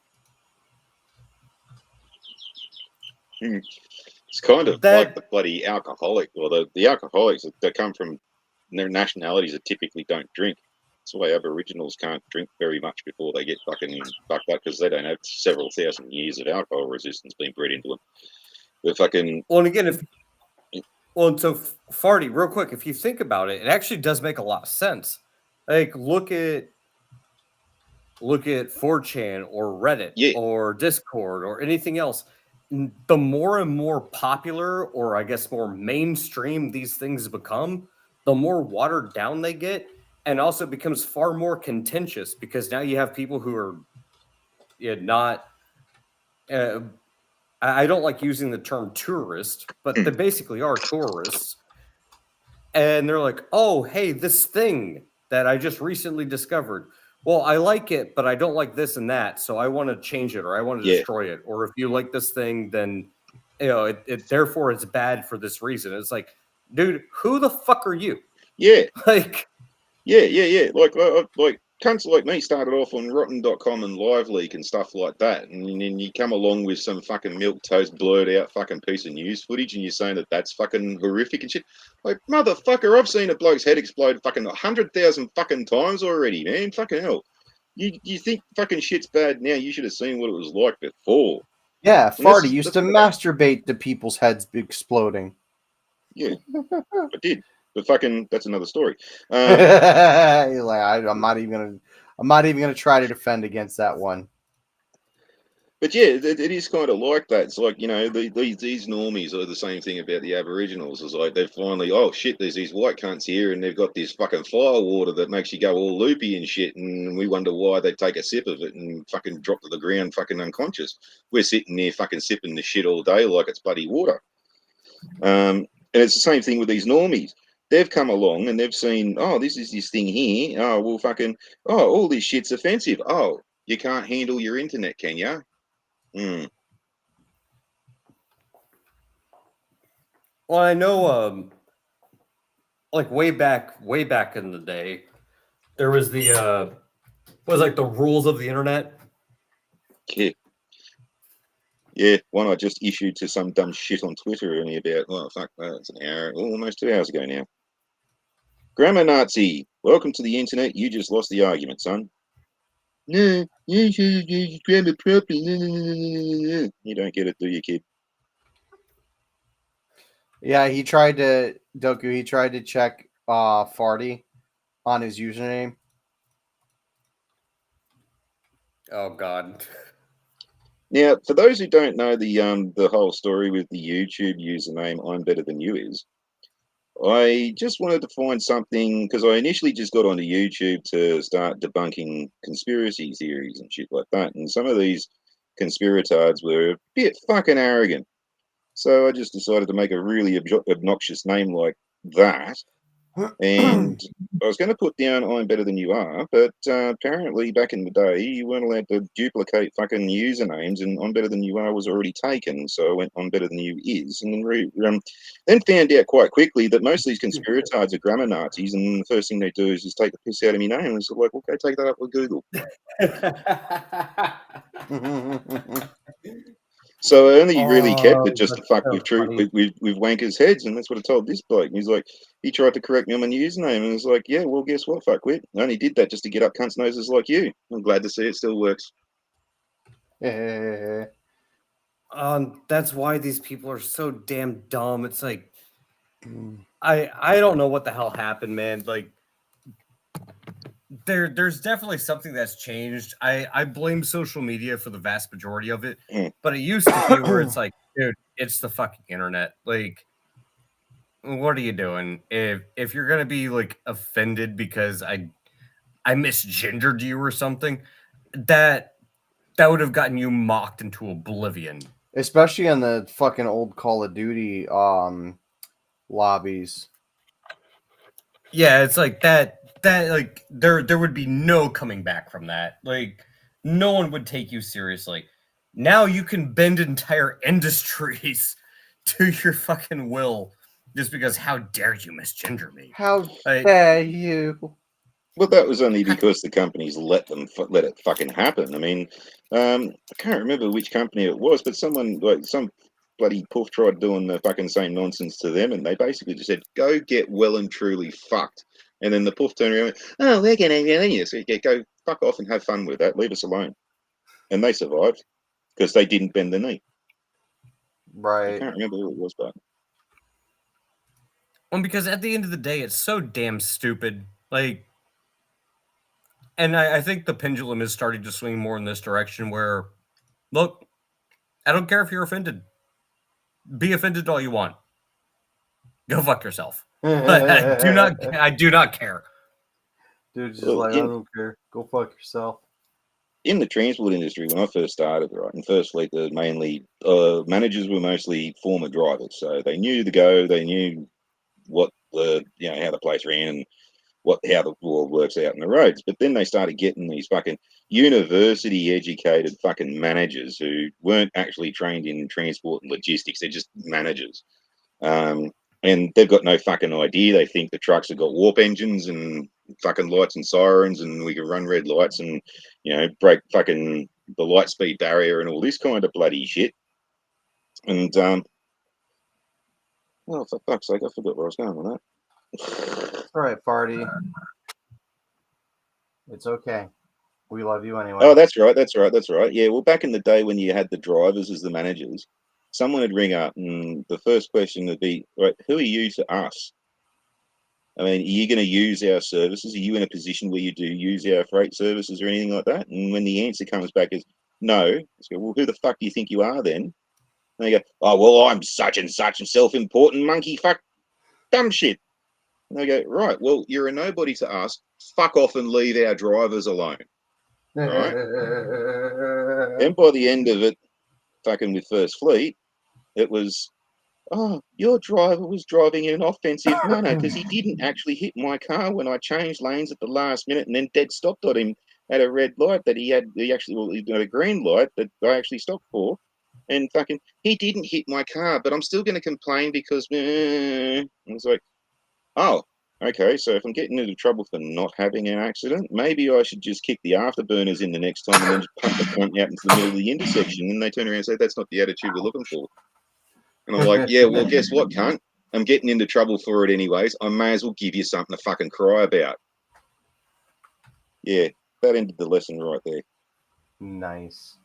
It's kind of like the bloody alcoholic, or the alcoholics that come from their nationalities that typically don't drink. That's why Aboriginals can't drink very much before they get fucking fucked up, because they don't have several thousand years of alcohol resistance being bred into them. They're fucking. Well, and again, and so Farty, real quick, if you think about it, it actually does make a lot of sense. Like, look at 4chan or Reddit or Discord or anything else. The more and more popular, or I guess more mainstream these things become, the more watered down they get, and also it becomes far more contentious because now you have people who are not. I don't like using the term tourist, but they basically are tourists. And they're like, oh, hey, this thing that I just recently discovered. Well, I like it, but I don't like this and that. So I want to change it, or I want to destroy it. Or if you like this thing, then therefore it's bad for this reason. It's like, dude, who the fuck are you? Yeah, Like, yeah. Like cunts like me started off on Rotten.com and Live Leak and stuff like that, and then you come along with some fucking milk toast blurred out fucking piece of news footage, and you're saying that that's fucking horrific and shit. Like, motherfucker, I've seen a bloke's head explode fucking 100,000 fucking times already, man. Fucking hell. You think fucking shit's bad now? You should have seen what it was like before. Yeah, And this Farty is used that's to what masturbate to people's heads exploding. yeah, I did. But fucking, that's another story. He's like, I'm not even gonna try to defend against that one. But yeah, it is kind of like that. It's like, you know, these normies are the same thing about the Aboriginals. It's like they've finally, oh shit, there's these white cunts here, and they've got this fucking fire water that makes you go all loopy and shit, and we wonder why they take a sip of it and fucking drop to the ground fucking unconscious. We're sitting there fucking sipping the shit all day like it's bloody water. And it's the same thing with these normies. They've come along and they've seen, oh, this is this thing here. Oh, well, fucking, oh, all this shit's offensive. Oh, you can't handle your internet, can you? well, I know, like way back in the day, there was the was like the rules of the internet. Yeah, one I just issued to some dumb shit on Twitter only about, oh, fuck, it's an hour, almost 2 hours ago now. Grammar Nazi, welcome to the internet. You just lost the argument, son. No, you should use grammar properly. You don't get it, do you, kid? Yeah, he tried to check Farty on his username. Oh God. Now, for those who don't know the whole story with the YouTube username I'm Better Than You is, I just wanted to find something because I initially just got onto YouTube to start debunking conspiracy theories and shit like that. And some of these conspiratards were a bit fucking arrogant. So I just decided to make a really obnoxious name like that. And I was going to put down I'm Better Than You Are, but apparently back in the day, you weren't allowed to duplicate fucking usernames, and I'm Better Than You Are was already taken. So I went I'm Better Than You Is, and then found out quite quickly that most of these conspiratards are grammar Nazis, and the first thing they do is just take the piss out of me name. And it's like, okay, take that up with Google. So I only really kept it just to fuck with with wankers' heads, and that's what I told this bloke. And he's like, he tried to correct me on my username, and it's like, yeah, well, guess what, fuckwit? I only did that just to get up cunts' noses like you. I'm glad to see it still works. That's why these people are so damn dumb. It's like, I don't know what the hell happened, man. Like, there's definitely something that's changed. I blame social media for the vast majority of it, but it used to be where it's like, dude, it's the fucking internet. Like, what are you doing? If you're gonna be like offended because I misgendered you or something, that would have gotten you mocked into oblivion. Especially on the fucking old Call of Duty lobbies. Yeah, it's like that like there would be no coming back from that. Like, no one would take you seriously. Now you can bend entire industries to your fucking will just because how dare you misgender me? How dare you? Well, that was only because the companies let it fucking happen. I mean, I can't remember which company it was, but someone, like some bloody poof, tried doing the fucking same nonsense to them, and they basically just said, "Go get well and truly fucked." And then the poof turned around and went, "Oh, we're going to ruin you." So yeah, go fuck off and have fun with that. Leave us alone. And they survived because they didn't bend the knee. Right. I can't remember who it was, but well, because at the end of the day, it's so damn stupid. Like, and I think the pendulum is starting to swing more in this direction where, look, I don't care if you're offended. Be offended all you want. Go fuck yourself. But I do not care. Dude, just I don't care. Go fuck yourself. In the transport industry, when I first started, right, in First Fleet, the mainly managers were mostly former drivers, so they knew the go, they knew what how the place ran and how the world works out in the roads. But then they started getting these fucking university educated fucking managers who weren't actually trained in transport and logistics. They're just managers. And they've got no fucking idea. They think the trucks have got warp engines and fucking lights and sirens, and we can run red lights and, break fucking the light speed barrier and all this kind of bloody shit. And, oh, for fuck's sake, I forgot where I was going with that. All right, Farty. It's okay. We love you anyway. Oh, that's right. Yeah, well, back in the day when you had the drivers as the managers, someone would ring up and the first question would be, right, who are you to us? I mean, are you going to use our services? Are you in a position where you do use our freight services or anything like that? And when the answer comes back is no, I go, well, who the fuck do you think you are then? And they go, oh, well, I'm such and such a self-important monkey fuck dumb shit. And they go, right, well, you're a nobody to us. Fuck off and leave our drivers alone. Right? And by the end of it, fucking with First Fleet, it was, oh, your driver was driving in an offensive manner because he didn't actually hit my car when I changed lanes at the last minute and then dead stopped on him at a red light that he had a green light that I actually stopped for. And fucking, he didn't hit my car, but I'm still going to complain because, and it's like, oh, okay, so if I'm getting into trouble for not having an accident, maybe I should just kick the afterburners in the next time and then just pump the front out into the middle of the intersection. And they turn around and say, that's not the attitude we're looking for. And I'm like, yeah, well, guess what, cunt? I'm getting into trouble for it anyways. I may as well give you something to fucking cry about. Yeah, that ended the lesson right there. Nice.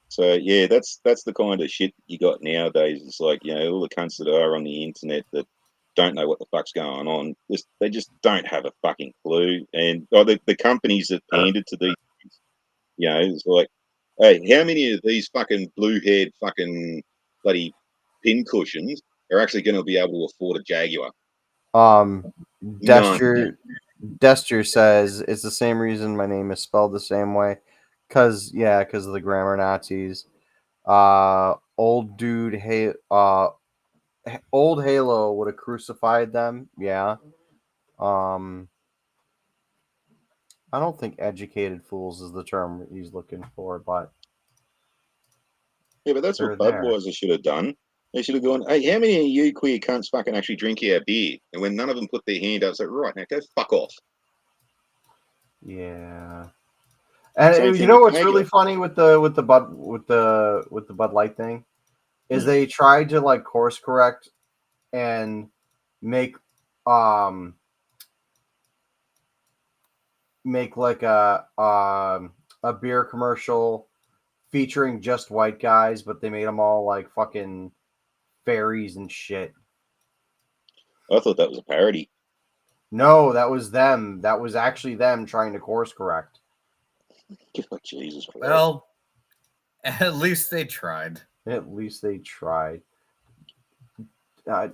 So, yeah, that's the kind of shit you got nowadays. It's like, all the cunts that are on the internet that don't know what the fuck's going on. They just don't have a fucking clue. And the companies that pandered to these, it's like, hey, how many of these fucking blue-haired fucking bloody pin cushions are actually going to be able to afford a Jaguar? Dester says it's the same reason my name is spelled the same way. Because of the grammar Nazis. Old Halo would have crucified them. Yeah. I don't think educated fools is the term he's looking for, but yeah, but that's what Budweiser should have done. They should have gone, hey, how many of you queer cunts fucking actually drink our beer? And when none of them put their hand up, it's like, right, now go fuck off. Yeah. And you know what's really funny with the Bud Light thing is they tried to like course correct and make like a beer commercial featuring just white guys, but they made them all like fucking fairies and shit. I thought that was a parody. No, that was them. That was actually them trying to course correct. Oh, Jesus Christ. Well, at least they tried. At least they tried. I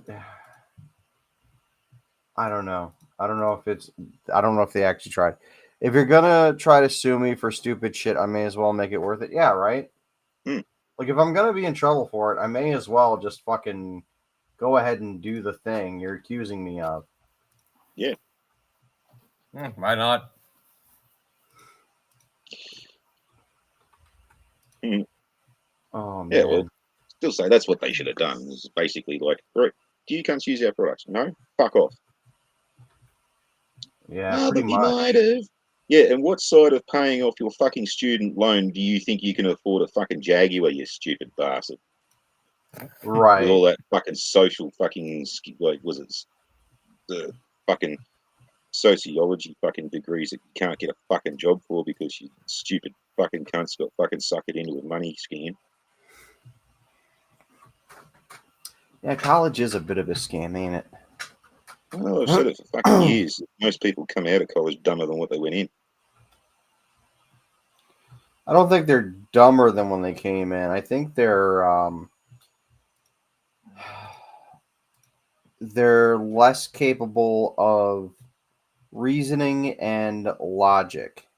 don't know. I don't know if they actually tried. If you're gonna try to sue me for stupid shit, I may as well make it worth it. Yeah, right? Like, if I'm gonna be in trouble for it, I may as well just fucking go ahead and do the thing you're accusing me of. Yeah. Why not? Oh, man. Yeah, well, still say that's what they should have done. It's basically like, right, do you can't use our products? No? Fuck off. Yeah, pretty much. Might have. Yeah, and what side of paying off your fucking student loan do you think you can afford a fucking Jaguar, you stupid bastard? Right. With all that fucking social fucking, like, was it the fucking sociology fucking degrees that you can't get a fucking job for because you stupid fucking cunts got fucking suckered into a money scam? Yeah, college is a bit of a scam, ain't it? Well, I've said it for fucking years. Most people come out of college dumber than what they went in. I don't think they're dumber than when they came in. I think they're less capable of reasoning and logic.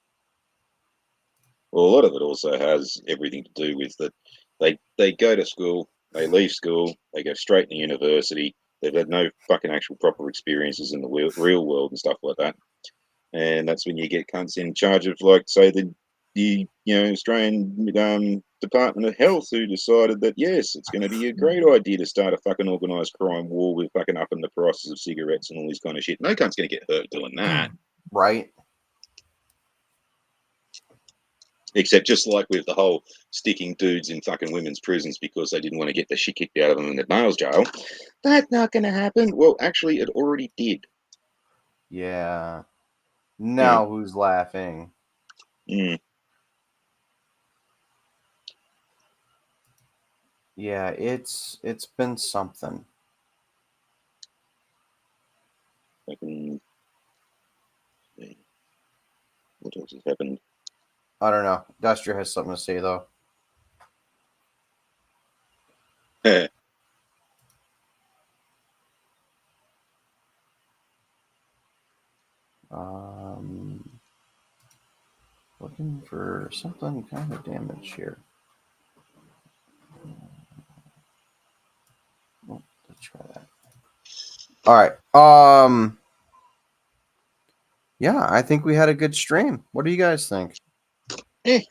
Well, a lot of it also has everything to do with that they go to school, they leave school, they go straight to university, They've had no fucking actual proper experiences in the real world and stuff like that. And that's when you get cunts in charge of, like, say, the Australian Department of Health, who decided that yes, it's going to be a great idea to start a fucking organised crime war with fucking upping the prices of cigarettes and all this kind of shit. No cunt's going to get hurt doing that. Right. Except just like with the whole sticking dudes in fucking women's prisons because they didn't want to get the shit kicked out of them in the males jail. That's not going to happen. Well, actually, it already did. Yeah. Now who's laughing? Mm. Yeah, it's been something. Fucking, what else has happened? I don't know. Duster has something to say though. Looking for something kind of damage here. Oh, let's try that. All right. Yeah, I think we had a good stream. What do you guys think? Eh.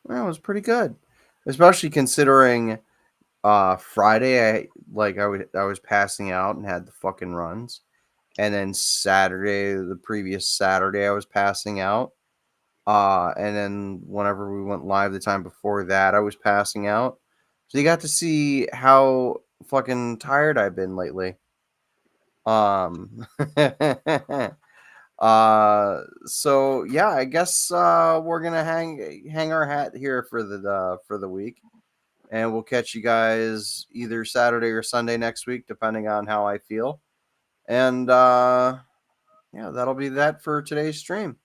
Well, it was pretty good, especially considering Friday I was passing out and had the fucking runs, and then Saturday, the previous Saturday, I was passing out. And then whenever we went live the time before that, I was passing out. So you got to see how fucking tired I've been lately. So yeah, I guess we're gonna hang our hat here for the week, and we'll catch you guys either Saturday or Sunday next week, depending on how I feel. And yeah, that'll be that for today's stream.